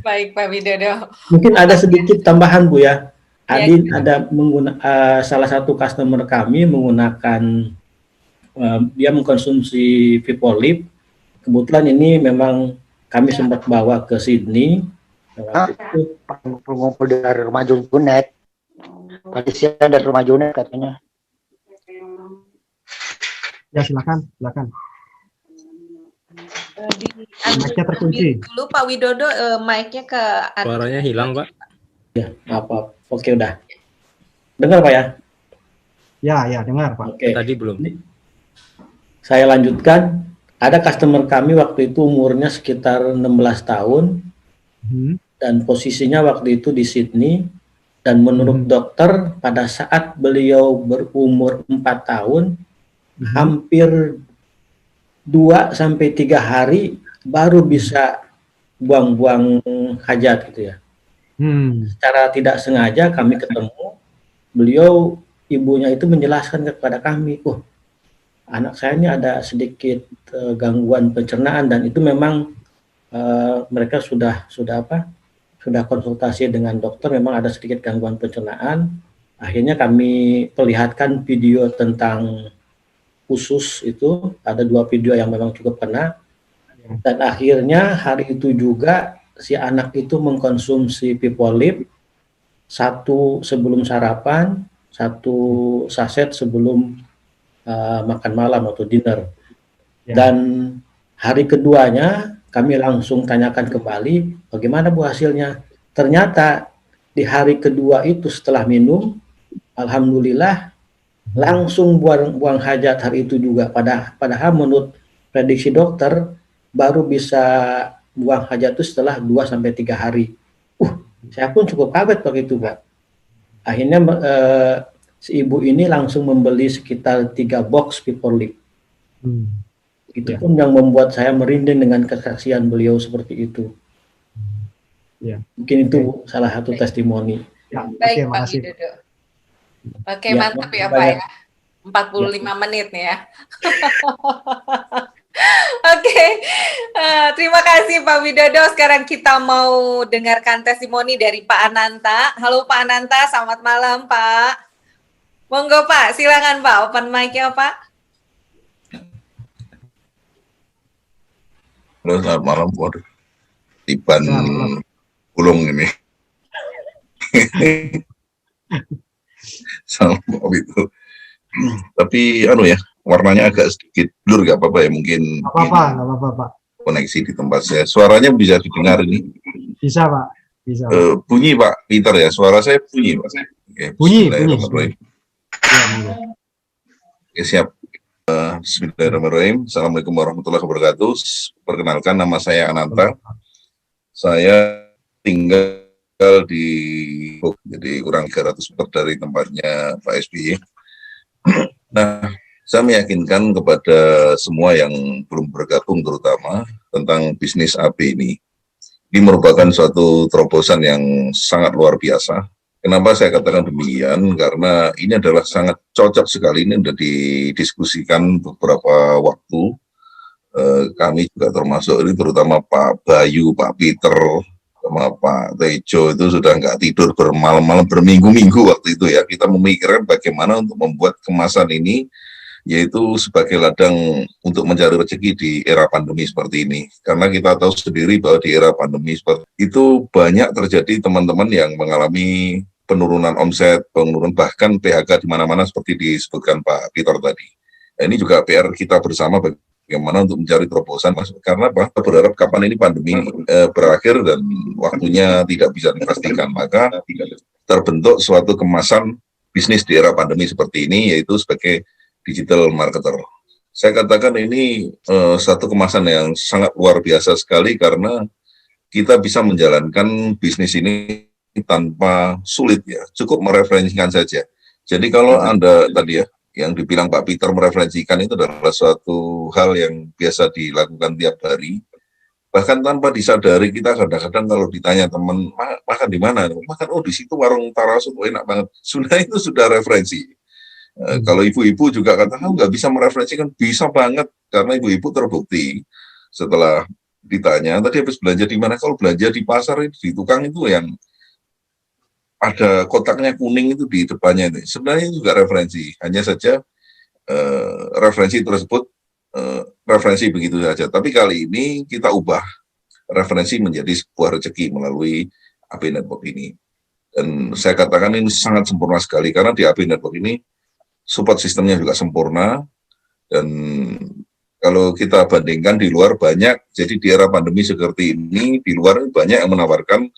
Baik, Pak Widodo. Mungkin ada sedikit tambahan, Bu ya. Adin ada salah satu customer kami menggunakan dia mengkonsumsi Vipolip. Kebetulan ini memang kami sempat bawa ke Sydney. Ngumpul dari rumah Junet. Tadi siang dari rumah Junet katanya. Ya, silakan. Mic-nya terkunci. Dulu Pak Widodo, mic-nya ke suaranya hilang, Pak. Ya, apa? Oke, udah. Dengar, Pak ya? Ya, dengar, Pak. Oke. Tadi belum. Saya lanjutkan. Ada customer kami waktu itu umurnya sekitar 16 tahun. Dan posisinya waktu itu di Sydney. Dan menurut dokter, pada saat beliau berumur 4 tahun, hampir 2-3 hari baru bisa buang-buang hajat gitu ya. Secara tidak sengaja kami ketemu, beliau, ibunya itu menjelaskan kepada kami, anak saya ini ada sedikit gangguan pencernaan, dan itu memang mereka sudah konsultasi dengan dokter, memang ada sedikit gangguan pencernaan. Akhirnya kami perlihatkan video tentang usus itu, ada 2 video yang memang cukup kena, dan akhirnya hari itu juga si anak itu mengkonsumsi Vipolip, 1 sebelum sarapan, 1 saset sebelum makan malam atau dinner. Dan hari keduanya kami langsung tanyakan kembali, bagaimana Bu hasilnya? Ternyata di hari kedua itu setelah minum, alhamdulillah langsung buang hajat hari itu juga. Padahal menurut prediksi dokter baru bisa buang hajat itu setelah 2 sampai 3 hari. Saya pun cukup kaget waktu itu, Pak. Akhirnya si ibu ini langsung membeli sekitar 3 box People Leak. Itu pun yang membuat saya merinding dengan kesaksian beliau seperti itu. Mungkin itu salah satu testimoni. Baik, Pak Widodo. Oke, mantap ya, Pak ya. 45 menit nih ya. Oke, terima kasih Pak Widodo. Sekarang kita mau dengarkan testimoni dari Pak Ananta. Halo Pak Ananta, selamat malam Pak. Monggo Pak, silakan Pak, open mic-nya Pak. Halo, selamat malam. Waduh, Iban Pulung ini. Sama itu. Tapi warnanya agak sedikit blur, gak apa-apa ya, mungkin Nggak apa-apa Pak. koneksi di tempat saya. Suaranya bisa didengar ini? Bisa Pak, bisa. Bunyi Pak Peter ya, suara saya bunyi Pak. Oke, Bunyi. Oke, siap. Bismillahirrahmanirrahim. Assalamualaikum warahmatullahi wabarakatuh. Perkenalkan, nama saya Ananta. Saya tinggal di jadi kurang 300 meter dari tempatnya Pak SBY. Nah, saya meyakinkan kepada semua yang belum bergabung terutama tentang bisnis AP ini. Ini merupakan suatu terobosan yang sangat luar biasa. Kenapa saya katakan demikian? Karena ini adalah sangat cocok sekali, ini sudah didiskusikan beberapa waktu. Kami juga termasuk ini, terutama Pak Bayu, Pak Peter, sama Pak Tejo itu sudah nggak tidur bermalam-malam, berminggu-minggu waktu itu ya. Kita memikirkan bagaimana untuk membuat kemasan ini, yaitu sebagai ladang untuk mencari rezeki di era pandemi seperti ini. Karena kita tahu sendiri bahwa di era pandemi seperti itu banyak terjadi teman-teman yang mengalami penurunan omset, penurunan bahkan PHK di mana-mana seperti disebutkan Pak Peter tadi. Nah, ini juga PR kita bersama bagaimana untuk mencari terobosan, karena apa? Kita berharap kapan ini pandemi berakhir dan waktunya tidak bisa dipastikan, maka terbentuk suatu kemasan bisnis di era pandemi seperti ini, yaitu sebagai digital marketer. Saya katakan ini satu kemasan yang sangat luar biasa sekali karena kita bisa menjalankan bisnis ini tanpa sulit ya, cukup mereferensikan saja. Jadi kalau Anda tadi ya, yang dibilang Pak Peter mereferensikan itu adalah suatu hal yang biasa dilakukan tiap hari. Bahkan tanpa disadari kita kadang-kadang kalau ditanya teman, makan di mana? Makan, di situ warung Tarasun, enak banget. Sudah itu sudah referensi. Kalau ibu-ibu juga kata, nggak bisa mereferensikan, bisa banget. Karena ibu-ibu terbukti setelah ditanya, tadi habis belanja di mana? Kalau belanja di pasar, di tukang itu yang ada kotaknya kuning itu di depannya itu. Sebenarnya juga referensi, hanya saja referensi tersebut referensi begitu saja. Tapi kali ini kita ubah referensi menjadi sebuah rezeki melalui AP Network ini. Dan saya katakan ini sangat sempurna sekali karena di AP Network ini support sistemnya juga sempurna. Dan kalau kita bandingkan di luar banyak, jadi di era pandemi seperti ini, di luar banyak yang menawarkan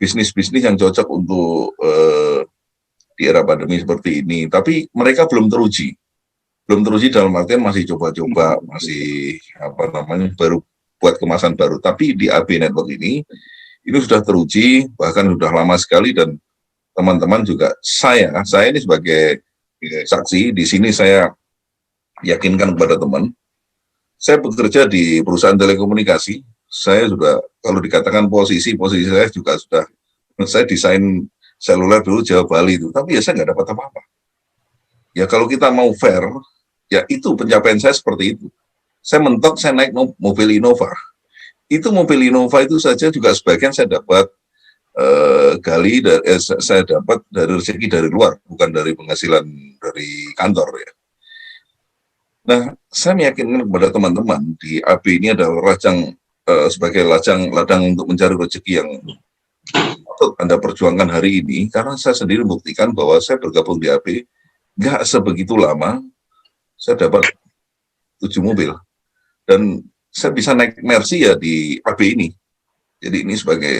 bisnis-bisnis yang cocok untuk di era pandemi seperti ini, tapi mereka belum teruji dalam artian masih coba-coba, masih baru buat kemasan baru. Tapi di AB Network ini sudah teruji, bahkan sudah lama sekali, dan teman-teman juga saya ini sebagai saksi di sini, saya yakinkan kepada teman, saya bekerja di perusahaan telekomunikasi. Saya sudah, kalau dikatakan posisi saya juga sudah, saya desain seluler dulu Jawa Bali itu, tapi ya saya nggak dapat apa-apa. Ya kalau kita mau fair, ya itu pencapaian saya seperti itu. Saya mentok, saya naik mobil Innova. Itu mobil Innova itu saja juga sebagian saya dapat saya dapat dari rezeki dari luar, bukan dari penghasilan dari kantor ya. Nah, saya meyakinkan kepada teman-teman di AB ini adalah sebagai ladang untuk mencari rezeki yang patut Anda perjuangkan hari ini, karena saya sendiri membuktikan bahwa saya bergabung di AB nggak sebegitu lama, saya dapat 7 mobil, dan saya bisa naik Mercy ya di AB ini. Jadi ini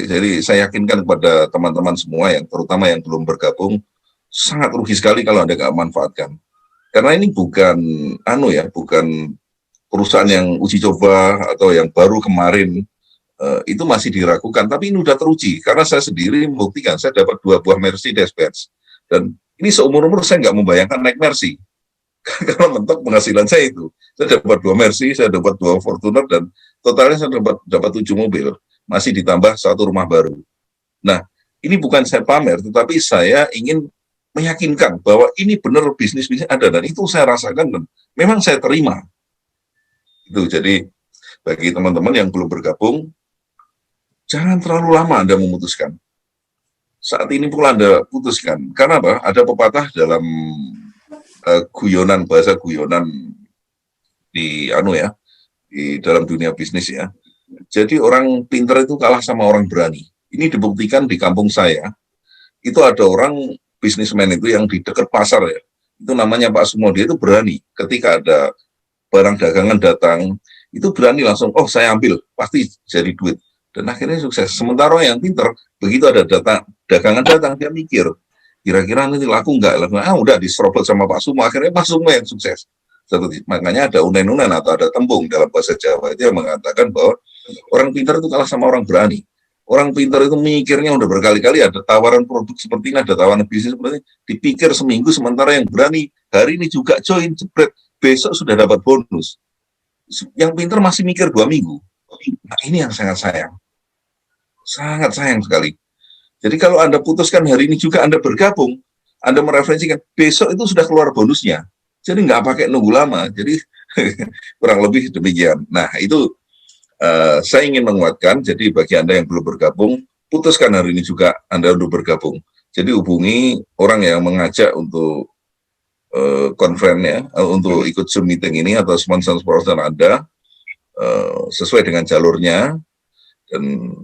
jadi saya yakinkan kepada teman-teman semua yang terutama yang belum bergabung sangat rugi sekali kalau Anda nggak manfaatkan. Karena ini bukan bukan perusahaan yang uji coba atau yang baru kemarin, itu masih diragukan, tapi ini udah teruji. Karena saya sendiri membuktikan, saya dapat 2 buah Mercedes-Benz, dan ini seumur-umur saya nggak membayangkan naik Mercy, karena mentok penghasilan saya itu. Saya dapat 2 Mercy, saya dapat 2 Fortuner, dan totalnya saya dapat 7 mobil, masih ditambah 1 rumah baru. Nah, ini bukan saya pamer, tetapi saya ingin meyakinkan bahwa ini benar bisnis-bisnis ada, dan itu saya rasakan dan memang saya terima. Itu jadi bagi teman-teman yang belum bergabung, jangan terlalu lama Anda memutuskan. Saat ini pula Anda putuskan. Karena apa? Ada pepatah dalam bahasa guyonan di di dalam dunia bisnis ya. Jadi orang pintar itu kalah sama orang berani. Ini dibuktikan di kampung saya. Itu ada orang bisnismen itu yang di dekat pasar ya, itu namanya Pak Sumo, dia itu berani ketika ada barang dagangan datang, itu berani langsung, oh saya ambil, pasti jadi duit, dan akhirnya sukses. Sementara yang pintar, begitu ada dagangan datang, dia mikir, kira-kira nanti laku nggak, udah diserobot sama Pak Sumo, akhirnya Pak Sumo yang sukses. Makanya ada unen-unen atau ada tembung dalam bahasa Jawa itu yang mengatakan bahwa orang pintar itu kalah sama orang berani. Orang pintar itu mikirnya udah berkali-kali, ada tawaran produk seperti ini, ada tawaran bisnis seperti ini, dipikir seminggu, sementara yang berani hari ini juga join, jebret, besok sudah dapat bonus. Yang pintar masih mikir 2 minggu. Nah, ini yang sangat sayang sekali. Jadi kalau Anda putuskan hari ini juga Anda bergabung, Anda mereferensikan, besok itu sudah keluar bonusnya. Jadi nggak pakai nunggu lama. Jadi kurang lebih demikian. Nah, itu saya ingin menguatkan, jadi bagi Anda yang belum bergabung, putuskan hari ini juga Anda untuk bergabung. Jadi hubungi orang yang mengajak untuk konferennya, untuk ikut Zoom meeting ini, atau sponsor-sponsor Anda, sesuai dengan jalurnya. Dan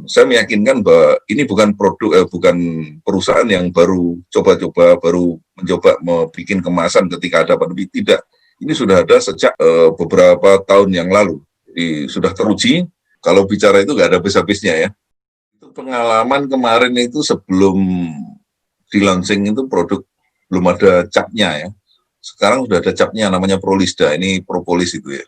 saya meyakinkan bahwa ini bukan bukan perusahaan yang baru coba-coba, baru mencoba membuat kemasan ketika ada pandemi, tidak. Ini sudah ada sejak beberapa tahun yang lalu. Jadi sudah teruji, kalau bicara itu nggak ada habis-habisnya ya. Itu pengalaman kemarin itu sebelum di launching itu produk belum ada capnya ya. Sekarang sudah ada capnya, namanya Prolisda, ini propolis itu ya.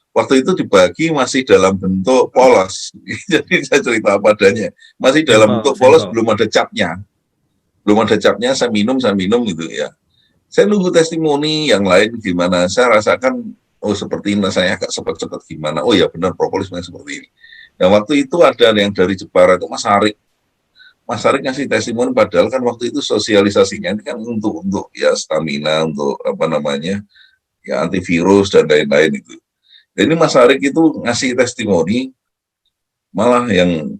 Waktu itu dibagi masih dalam bentuk polos, jadi saya cerita apa adanya. Masih dalam bentuk polos, belum ada capnya. Belum ada capnya, saya minum gitu ya. Saya nunggu testimoni yang lain gimana, saya rasakan, oh seperti ini, saya agak cepat-cepat gimana, oh ya benar propolis seperti ini. Nah waktu itu ada yang dari Jepara itu Mas Arik ngasih testimoni, padahal kan waktu itu sosialisasinya ini kan untuk ya stamina, untuk ya antivirus dan lain-lain itu. Dan ini Mas Arik itu ngasih testimoni malah yang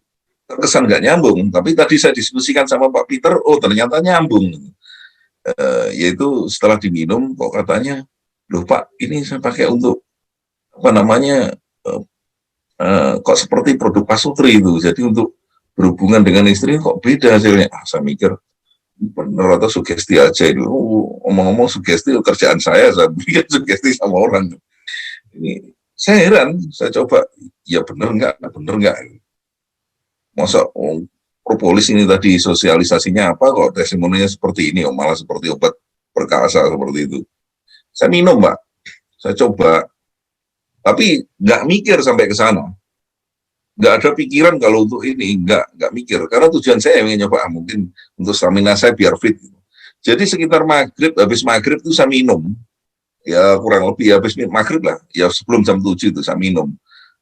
terkesan nggak nyambung, tapi tadi saya diskusikan sama Pak Peter, oh ternyata nyambung. Yaitu setelah diminum kok katanya, loh Pak, ini saya pakai untuk kok seperti produk pasutri itu, jadi untuk berhubungan dengan istri kok beda hasilnya. Saya mikir bener atau sugesti aja itu. Omong-omong sugesti kerjaan saya bikin sugesti sama orang. Ini saya heran, saya coba, ya bener nggak, masa propolis ini tadi sosialisasinya apa kok testimoninya seperti ini, malah seperti obat perkasa seperti itu. Saya minum Mbak, saya coba, tapi nggak mikir sampai ke sana. Nggak ada pikiran kalau untuk ini, nggak mikir. Karena tujuan saya ingin nyoba, mungkin untuk stamina saya biar fit. Jadi sekitar habis maghrib itu saya minum. Ya kurang lebih habis maghrib lah. Ya sebelum jam 7 itu saya minum.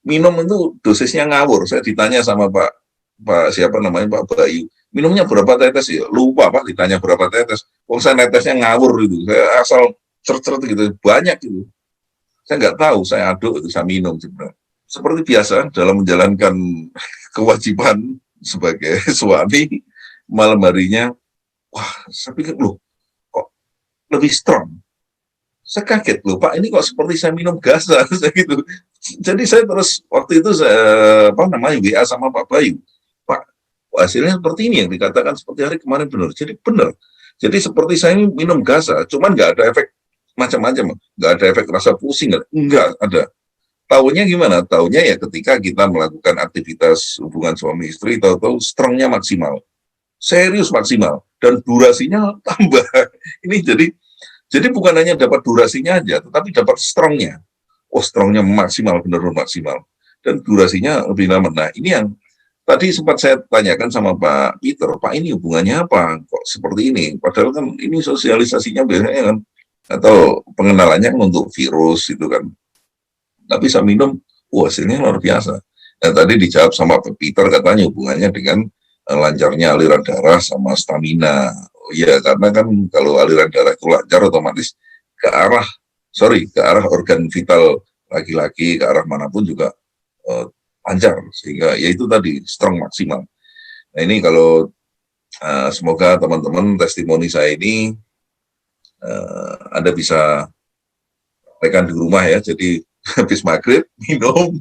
Minum itu dosisnya ngawur. Saya ditanya sama Pak Bayu. Minumnya berapa tetes ya? Lupa Pak, ditanya berapa tetes. Saya netesnya ngawur itu. Saya asal cert-cert gitu, banyak itu. Saya nggak tahu, saya aduk itu, saya minum sebenarnya. Seperti biasa dalam menjalankan kewajiban sebagai suami, malam harinya, wah, saya pikir loh, kok lebih strong. Saya kaget loh, Pak, ini kok seperti saya minum gasa, saya gitu. Jadi saya terus waktu itu saya WA sama Pak Bayu, Pak, hasilnya seperti ini yang dikatakan seperti hari kemarin benar. Jadi benar. Jadi seperti saya minum gasa, cuman nggak ada efek macam-macam, nggak ada efek rasa pusing, nggak ada. Taunya gimana? Taunya ya ketika kita melakukan aktivitas hubungan suami istri, tahu-tahu strongnya maksimal. serius maksimal, dan durasinya tambah. Ini jadi bukan hanya dapat durasinya aja, tetapi dapat strongnya. Oh, strongnya maksimal, benar-benar maksimal. Dan durasinya lebih lama. Nah, ini yang tadi sempat saya tanyakan sama Pak Peter, Pak, ini hubungannya apa? Kok seperti ini? Padahal kan ini sosialisasinya biasanya kan, atau pengenalannya kan untuk virus itu kan. Tapi saya minum, wah, hasilnya luar biasa. Nah, tadi dijawab sama Pak Peter, katanya hubungannya dengan lancarnya aliran darah sama stamina. Oh iya, karena kan kalau aliran darah itu lancar, otomatis ke arah organ vital laki-laki, ke arah manapun juga lancar, sehingga ya itu tadi strong maksimal. Nah, ini kalau semoga teman-teman testimoni saya ini Anda bisa tekan di rumah ya, jadi habis maghrib minum,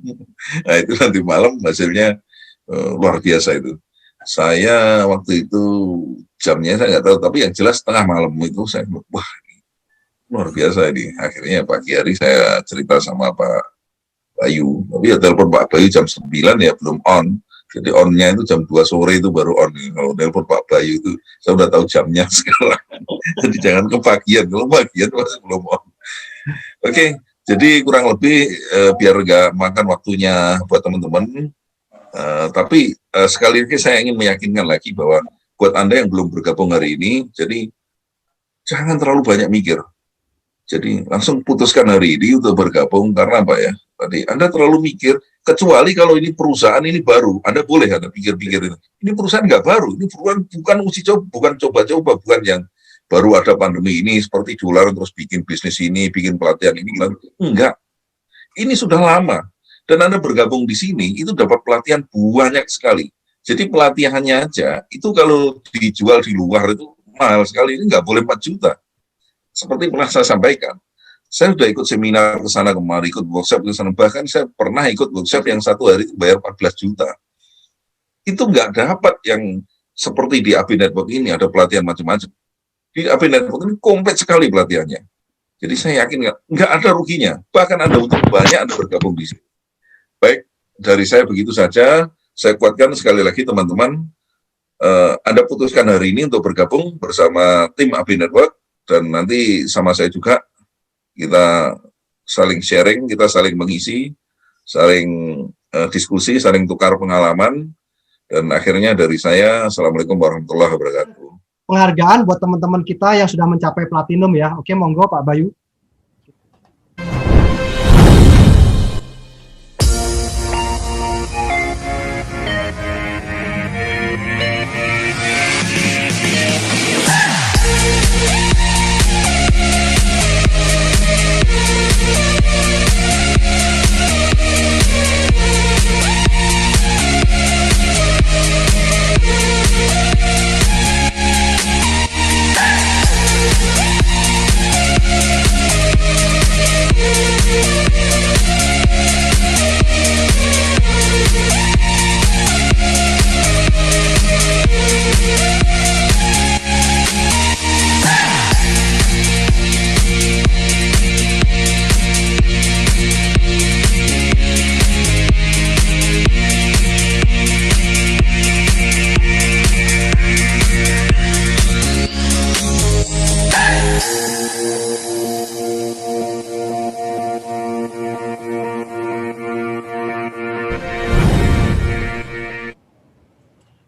nah itu nanti malam hasilnya luar biasa itu. Saya waktu itu jamnya saya nggak tahu, tapi yang jelas tengah malam itu saya, wah, luar biasa ini. Akhirnya pagi hari saya cerita sama Pak Bayu, tapi ya telepon Pak Bayu jam 9 ya belum on, jadi onnya itu jam 2 sore itu baru on. Kalau telepon Pak Bayu itu saya udah tahu jamnya sekarang. Jadi jangan kepagian, kalau pagian masih belum on. Oke, jadi kurang lebih biar nggak makan waktunya buat teman-teman, tapi sekali lagi saya ingin meyakinkan lagi bahwa buat Anda yang belum bergabung hari ini, jadi jangan terlalu banyak mikir. Jadi langsung putuskan hari ini untuk bergabung, karena apa ya? Tadi Anda terlalu mikir, kecuali kalau ini perusahaan ini baru, Anda boleh Anda pikir-pikir ini. Ini perusahaan nggak baru, ini perusahaan bukan uji coba, bukan coba-coba, bukan yang baru ada pandemi ini seperti jualan terus bikin bisnis ini, bikin pelatihan ini, enggak. Ini sudah lama. Dan Anda bergabung di sini, itu dapat pelatihan banyak sekali. Jadi pelatihannya aja, itu kalau dijual di luar itu mahal sekali, ini nggak boleh 4 juta. Seperti pernah saya sampaikan, saya sudah ikut seminar ke sana kemari, ikut workshop ke sana, bahkan saya pernah ikut workshop yang 1 hari itu bayar 14 juta. Itu nggak dapat yang seperti di AB Network ini, ada pelatihan macam-macam. Di AB Network ini komplit sekali pelatihannya. Jadi saya yakin nggak ada ruginya, bahkan Anda untung banyak Anda bergabung di sini. Baik, dari saya begitu saja. Saya kuatkan sekali lagi teman-teman, Anda putuskan hari ini untuk bergabung bersama tim AB Network, dan nanti sama saya juga, kita saling sharing, kita saling mengisi, saling diskusi, saling tukar pengalaman, dan akhirnya dari saya, Assalamualaikum warahmatullahi wabarakatuh. Penghargaan buat teman-teman kita yang sudah mencapai platinum ya. Oke, monggo Pak Bayu.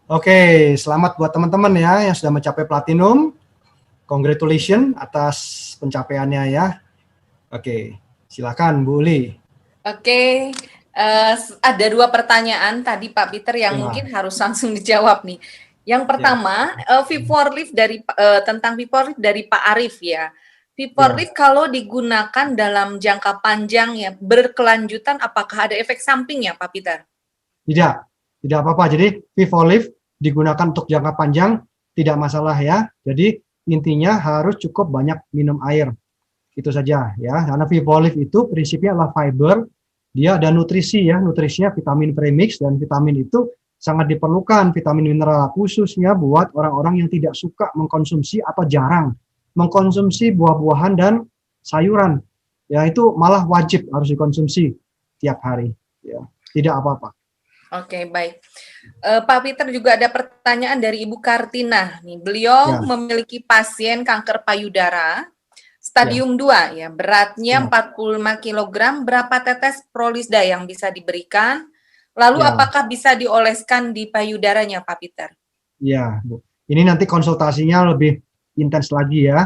Oke, selamat buat teman-teman ya yang sudah mencapai platinum. Congratulations atas pencapaiannya ya. Oke, silakan Bu Uli. Oke, ada 2 pertanyaan tadi Pak Peter yang mungkin harus langsung dijawab nih. Yang pertama, Viporlift tentang Viporlift dari Pak Arif ya. Viporlift kalau digunakan dalam jangka panjang ya, berkelanjutan, apakah ada efek samping ya Pak Peter? Tidak apa-apa. Jadi Viporlift digunakan untuk jangka panjang tidak masalah ya. Jadi intinya harus cukup banyak minum air. Itu saja ya. Karena Viporlift itu prinsipnya adalah fiber, dia ada nutrisi ya, nutrisinya vitamin premix, dan vitamin itu sangat diperlukan, vitamin mineral khususnya buat orang-orang yang tidak suka mengkonsumsi atau jarang mengkonsumsi buah-buahan dan sayuran. Ya itu malah wajib harus dikonsumsi tiap hari ya. Tidak apa-apa. Oke, baik. Pak Peter, juga ada pertanyaan dari Ibu Kartina. Nih, beliau Ya. memiliki pasien kanker payudara stadium 2 ya, beratnya Ya. 45 kg, berapa tetes Prolisda yang bisa diberikan? Lalu Ya. apakah bisa dioleskan di payudaranya, Pak Peter? Ya, Bu. Ini nanti konsultasinya lebih intens lagi ya.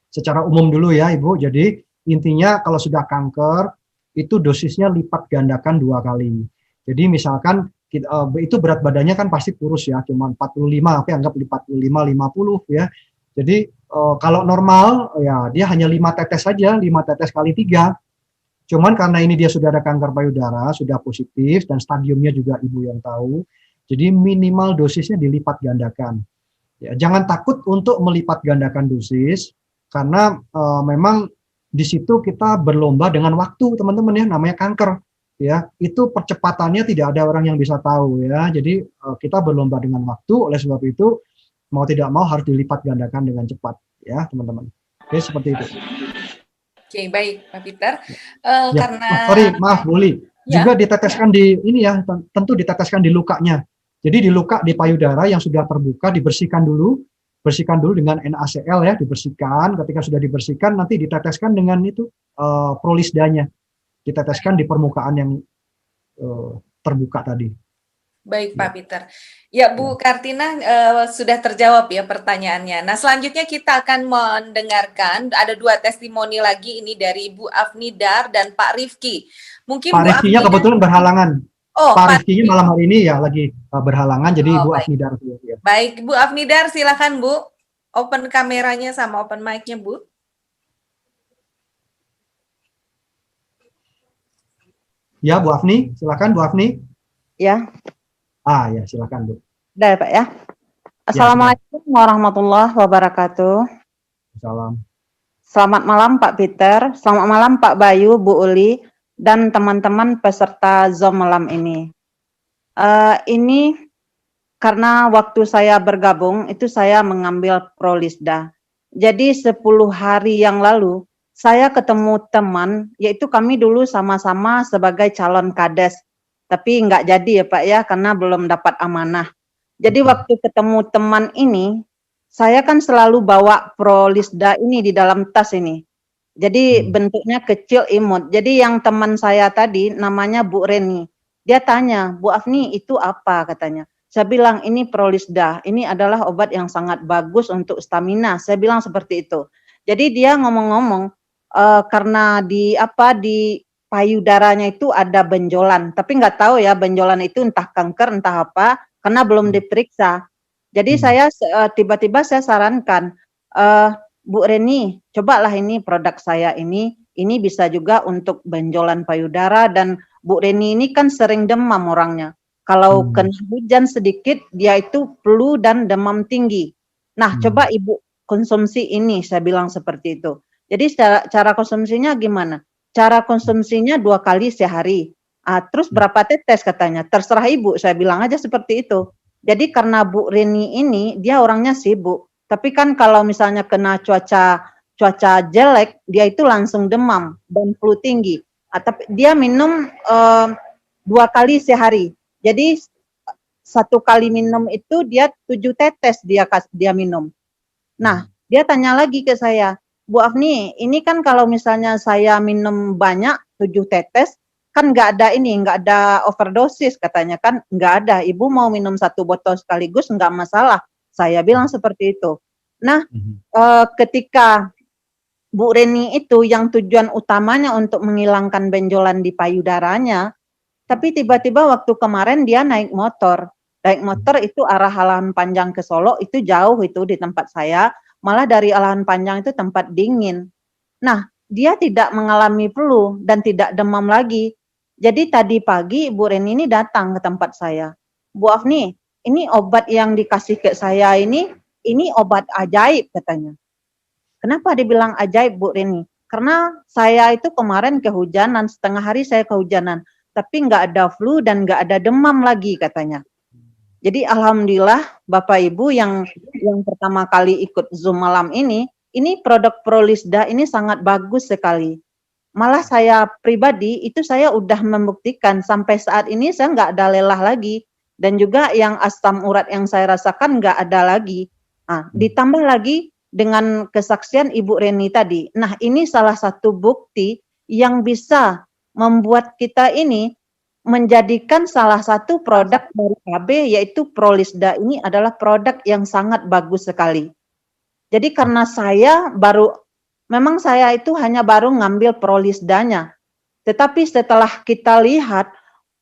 Secara umum dulu ya, Ibu. Jadi intinya kalau sudah kanker, itu dosisnya lipat gandakan 2 kali. Jadi misalkan itu berat badannya kan pasti kurus ya, cuma 45, tapi anggap 45, 50 ya. Jadi kalau normal ya dia hanya 5 tetes saja, 5 tetes kali 3. Cuman karena ini dia sudah ada kanker payudara, sudah positif dan stadiumnya juga Ibu yang tahu. Jadi minimal dosisnya dilipat gandakan. Ya, jangan takut untuk melipat gandakan dosis karena memang di situ kita berlomba dengan waktu, teman-teman ya, namanya kanker. Ya, itu percepatannya tidak ada orang yang bisa tahu ya. Jadi kita berlomba dengan waktu, oleh sebab itu mau tidak mau harus dilipat gandakan dengan cepat ya, teman-teman. Oke, seperti itu. Oke, baik, Pak Peter. Ya, Karena maaf, Boli. Ya. Juga diteteskan di ini ya, tentu diteteskan di lukanya. Jadi di luka di payudara yang sudah terbuka dibersihkan dulu dengan NaCl ya, dibersihkan. Ketika sudah dibersihkan nanti diteteskan dengan itu Prolisdanya. Diteteskan di permukaan yang terbuka tadi. Baik, Pak Peter. Ya, Bu Kartina, sudah terjawab ya pertanyaannya. Nah, selanjutnya kita akan mendengarkan ada 2 testimoni lagi, ini dari Ibu Afnidar dan Pak Rifki. Mungkin Pak Rifkinya kebetulan berhalangan. Oh, Pak Rifkinya malam hari ini ya lagi berhalangan, jadi Ibu baik. Afnidar. Ya. Baik, Bu Afnidar, silakan Bu. Open kameranya sama open mic-nya, Bu. Ya, Bu Afni, silakan Bu Afni. Ya. Ya, silakan Bu. Udah ya, Pak ya. Assalamualaikum warahmatullahi wabarakatuh. Salam. Selamat malam Pak Peter, selamat malam Pak Bayu, Bu Uli, dan teman-teman peserta Zoom malam ini. Ini karena waktu saya bergabung, itu saya mengambil Prolisda. Jadi 10 hari yang lalu, saya ketemu teman, yaitu kami dulu sama-sama sebagai calon kades. Tapi nggak jadi ya Pak ya, karena belum dapat amanah. Jadi waktu ketemu teman ini, saya kan selalu bawa Prolisda ini di dalam tas ini. Jadi bentuknya kecil imut. Jadi yang teman saya tadi namanya Bu Reni. Dia tanya, Bu Afni itu apa katanya. Saya bilang ini Prolisda, ini adalah obat yang sangat bagus untuk stamina. Saya bilang seperti itu. Jadi dia ngomong-ngomong karena di payudaranya itu ada benjolan, tapi nggak tahu ya benjolan itu entah kanker entah apa, karena belum diperiksa. Jadi saya tiba-tiba saya sarankan, Bu Reni, cobalah ini produk saya ini bisa juga untuk benjolan payudara, dan Bu Reni ini kan sering demam orangnya. Kalau kena hujan sedikit, dia itu flu dan demam tinggi. Nah, coba Ibu konsumsi ini, saya bilang seperti itu. Jadi cara konsumsinya gimana? Cara konsumsinya 2 kali sehari. Terus berapa tetes katanya? Terserah Ibu, saya bilang aja seperti itu. Jadi karena Bu Reni ini, dia orangnya sibuk. Tapi kan kalau misalnya kena cuaca jelek, dia itu langsung demam dan flu tinggi. Tapi dia minum 2 kali sehari. Jadi 1 kali minum itu dia 7 tetes dia minum. Nah, dia tanya lagi ke saya, Bu Afni, ini kan kalau misalnya saya minum banyak 7 tetes, kan nggak ada overdosis katanya, kan nggak ada. Ibu mau minum 1 botol sekaligus nggak masalah. Saya bilang seperti itu. Nah, ketika Bu Reni itu yang tujuan utamanya untuk menghilangkan benjolan di payudaranya, tapi tiba-tiba waktu kemarin dia naik motor. Naik motor itu arah Alahan Panjang ke Solo, itu jauh itu di tempat saya. Malah dari Alahan Panjang itu tempat dingin. Nah, dia tidak mengalami flu dan tidak demam lagi. Jadi tadi pagi Bu Reni ini datang ke tempat saya. Bu Afni, ini obat yang dikasih ke saya ini obat ajaib katanya. Kenapa dibilang ajaib Bu Reni? Karena saya itu kemarin kehujanan, setengah hari saya kehujanan. Tapi nggak ada flu dan nggak ada demam lagi katanya. Jadi alhamdulillah Bapak Ibu yang pertama kali ikut Zoom malam ini produk Prolisda ini sangat bagus sekali. Malah saya pribadi itu saya udah membuktikan sampai saat ini saya nggak ada lelah lagi, dan juga yang asam urat yang saya rasakan nggak ada lagi. Nah, ditambah lagi dengan kesaksian Ibu Reni tadi. Nah, ini salah satu bukti yang bisa membuat kita ini menjadikan salah satu produk dari KB, yaitu Prolisda ini adalah produk yang sangat bagus sekali. Jadi karena memang saya itu hanya baru ngambil Prolisdanya, tetapi setelah kita lihat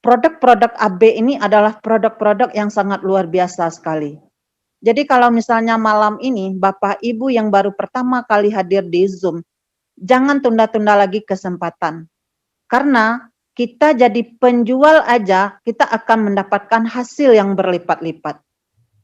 produk-produk AB ini adalah produk-produk yang sangat luar biasa sekali. Jadi kalau misalnya malam ini Bapak Ibu yang baru pertama kali hadir di Zoom, jangan tunda-tunda lagi kesempatan. Karena kita jadi penjual aja, kita akan mendapatkan hasil yang berlipat-lipat.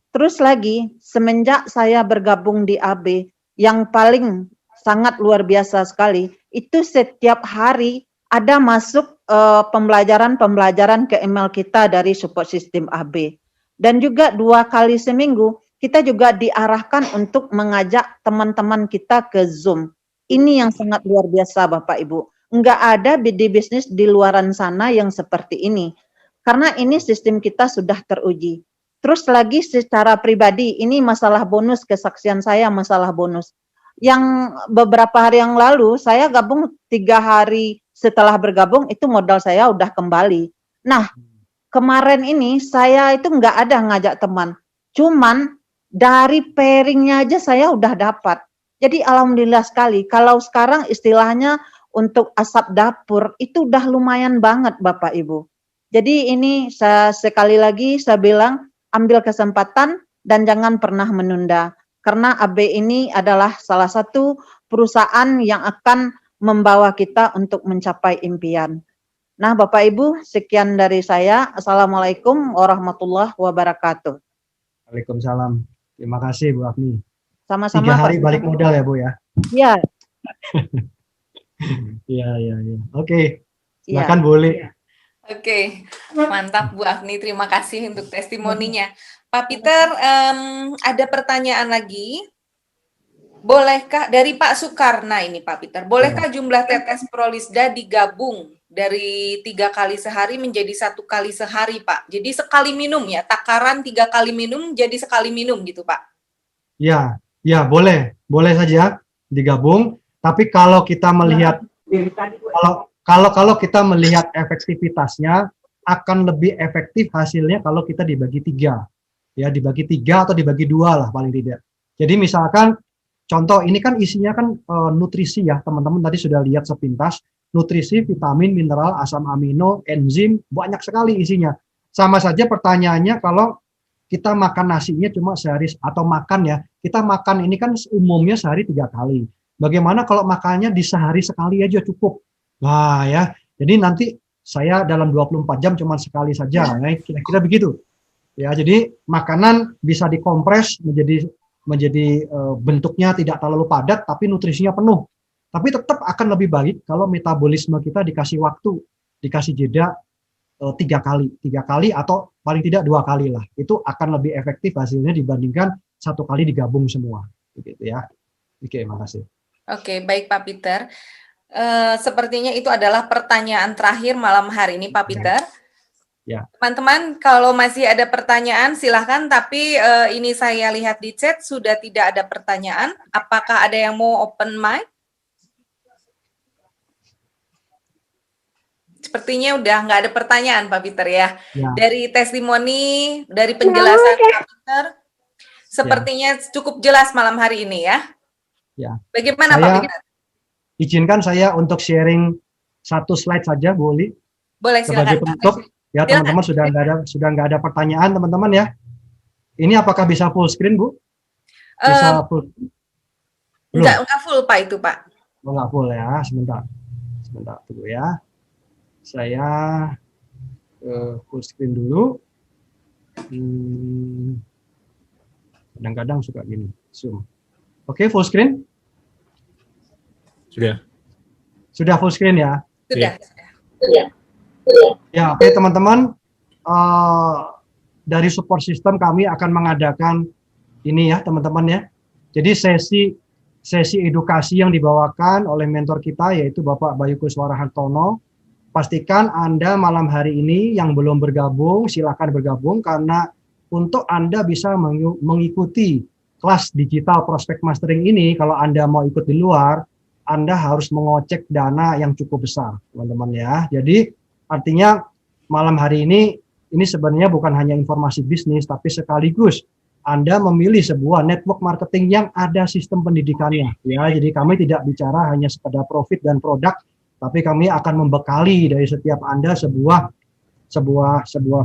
Terus lagi, semenjak saya bergabung di AB, yang paling sangat luar biasa sekali, itu setiap hari ada masuk pembelajaran-pembelajaran ke email kita dari support system AB. Dan juga 2 kali seminggu, kita juga diarahkan untuk mengajak teman-teman kita ke Zoom. Ini yang sangat luar biasa Bapak Ibu. Enggak ada BD bisnis di luaran sana yang seperti ini. Karena ini sistem kita sudah teruji. Terus lagi secara pribadi, ini masalah bonus, kesaksian saya masalah bonus. Yang beberapa hari yang lalu, saya gabung 3 hari setelah bergabung, itu modal saya udah kembali. Nah, kemarin ini saya itu enggak ada ngajak teman. Cuman dari pairingnya aja saya udah dapat. Jadi alhamdulillah sekali. Kalau sekarang istilahnya untuk asap dapur itu udah lumayan banget Bapak Ibu. Jadi ini sekali lagi saya bilang ambil kesempatan dan jangan pernah menunda. Karena AB ini adalah salah satu perusahaan yang akan membawa kita untuk mencapai impian. Nah Bapak Ibu, sekian dari saya. Assalamualaikum warahmatullahi wabarakatuh. Waalaikumsalam. Terima kasih Bu Afni. Sama-sama. 3 hari balik modal ya Bu ya? Iya. Iya. Oke, Iya. silakan boleh. Oke, mantap Bu Afni, terima kasih untuk testimoninya. Pak Peter, ada pertanyaan lagi. Bolehkah, dari Pak Sukarna ini Pak Peter, bolehkah jumlah tetes Prolisda digabung dari 3 kali sehari menjadi 1 kali sehari Pak? Jadi sekali minum ya, takaran 3 kali minum jadi sekali minum gitu Pak? Ya boleh saja digabung. Tapi kalau kita melihat kalau kita melihat efektivitasnya akan lebih efektif hasilnya kalau kita dibagi 3, ya dibagi 3 atau dibagi 2 lah paling tidak. Jadi misalkan contoh ini kan isinya kan nutrisi ya teman-teman tadi sudah lihat sepintas, nutrisi, vitamin, mineral, asam amino, enzim banyak sekali isinya. Sama saja pertanyaannya kalau kita makan nasinya cuma sehari atau makan ya kita makan ini kan umumnya sehari 3 kali. Bagaimana kalau makannya di sehari sekali aja cukup? Nah ya, jadi nanti saya dalam 24 jam cuma sekali saja, nah, kira-kira begitu. Ya, jadi makanan bisa dikompres menjadi bentuknya tidak terlalu padat, tapi nutrisinya penuh. Tapi tetap akan lebih baik kalau metabolisme kita dikasih waktu, dikasih jeda 3 kali atau paling tidak 2 kali lah. Itu akan lebih efektif hasilnya dibandingkan 1 kali digabung semua. Begitu ya. Oke, makasih. Oke, baik Pak Peter. Sepertinya itu adalah pertanyaan terakhir malam hari ini Pak Peter. Ya. Teman-teman, kalau masih ada pertanyaan silahkan, tapi ini saya lihat di chat sudah tidak ada pertanyaan. Apakah ada yang mau open mic? Sepertinya udah nggak ada pertanyaan Pak Peter ya. Dari testimoni, dari penjelasan Pak Peter, sepertinya cukup jelas malam hari ini ya. Ya. Bagaimana Pak Peter? Izinkan saya untuk sharing 1 slide saja, Bu Uli. Boleh, sebagai penutup. Ya teman-teman sudah nggak ada pertanyaan teman-teman ya. Ini apakah bisa full screen Bu? Bisa full? Enggak full Pak itu Pak. Oh, nggak full ya, sebentar tunggu ya. Saya full screen dulu. Kadang-kadang suka gini, zoom. Oke, full screen? Sudah full screen ya? Sudah. Ya, oke teman-teman, dari support system kami akan mengadakan ini ya teman-teman ya. Jadi sesi sesi edukasi yang dibawakan oleh mentor kita yaitu Bapak Bayu Kuswara Hartono. Pastikan Anda malam hari ini yang belum bergabung, silakan bergabung karena untuk Anda bisa mengikuti kelas digital prospect mastering ini, kalau Anda mau ikut di luar, Anda harus mengocek dana yang cukup besar, teman-teman ya. Jadi artinya malam hari ini sebenarnya bukan hanya informasi bisnis, tapi sekaligus Anda memilih sebuah network marketing yang ada sistem pendidikannya. Ya, jadi kami tidak bicara hanya sekedar profit dan produk, tapi kami akan membekali dari setiap Anda sebuah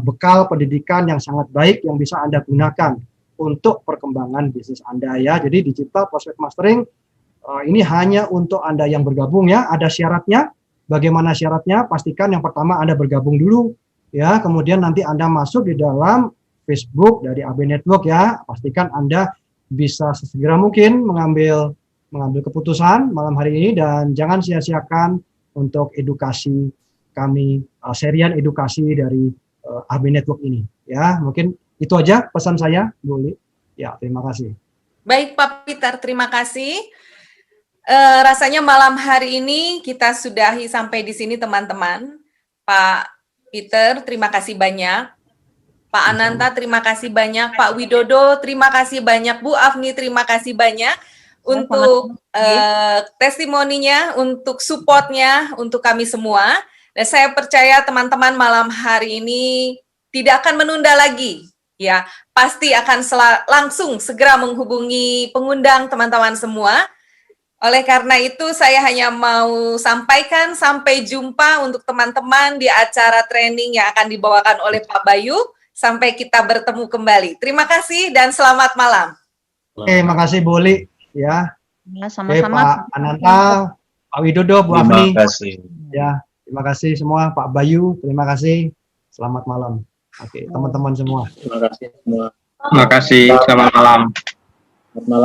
bekal pendidikan yang sangat baik yang bisa Anda gunakan untuk perkembangan bisnis Anda ya. Jadi digital prospect mastering ini hanya untuk Anda yang bergabung ya. Ada syaratnya. Bagaimana syaratnya? Pastikan yang pertama Anda bergabung dulu ya. Kemudian nanti Anda masuk di dalam Facebook dari AB Network ya. Pastikan Anda bisa sesegera mungkin mengambil keputusan malam hari ini dan jangan sia-siakan untuk edukasi kami, serian edukasi dari AB Network ini. Ya, mungkin itu aja pesan saya, Bu Uli. Ya, terima kasih. Baik Pak Peter, terima kasih. Rasanya malam hari ini kita sudahi sampai di sini teman-teman. Pak Peter, terima kasih banyak. Pak Ananta, terima kasih banyak. Pak Widodo, terima kasih banyak. Bu Afni, terima kasih banyak untuk testimoninya, untuk supportnya, untuk kami semua. Dan saya percaya teman-teman malam hari ini tidak akan menunda lagi. Ya, pasti akan langsung segera menghubungi pengundang teman-teman semua. Oleh karena itu, saya hanya mau sampaikan sampai jumpa untuk teman-teman di acara training yang akan dibawakan oleh Pak Bayu. Sampai kita bertemu kembali. Terima kasih dan selamat malam. Oke, makasih Bu Uli. Ya, Ya, sama-sama. Pak Ananta, Pak Widodo, Bu Afni. Terima kasih. Ya, terima kaskasih semua, Pak Bayu, terima kasih. Selamat malam. Oke, teman-teman semua. Terima kasih semua. Terima kasih. Selamat malam. Selamat malam.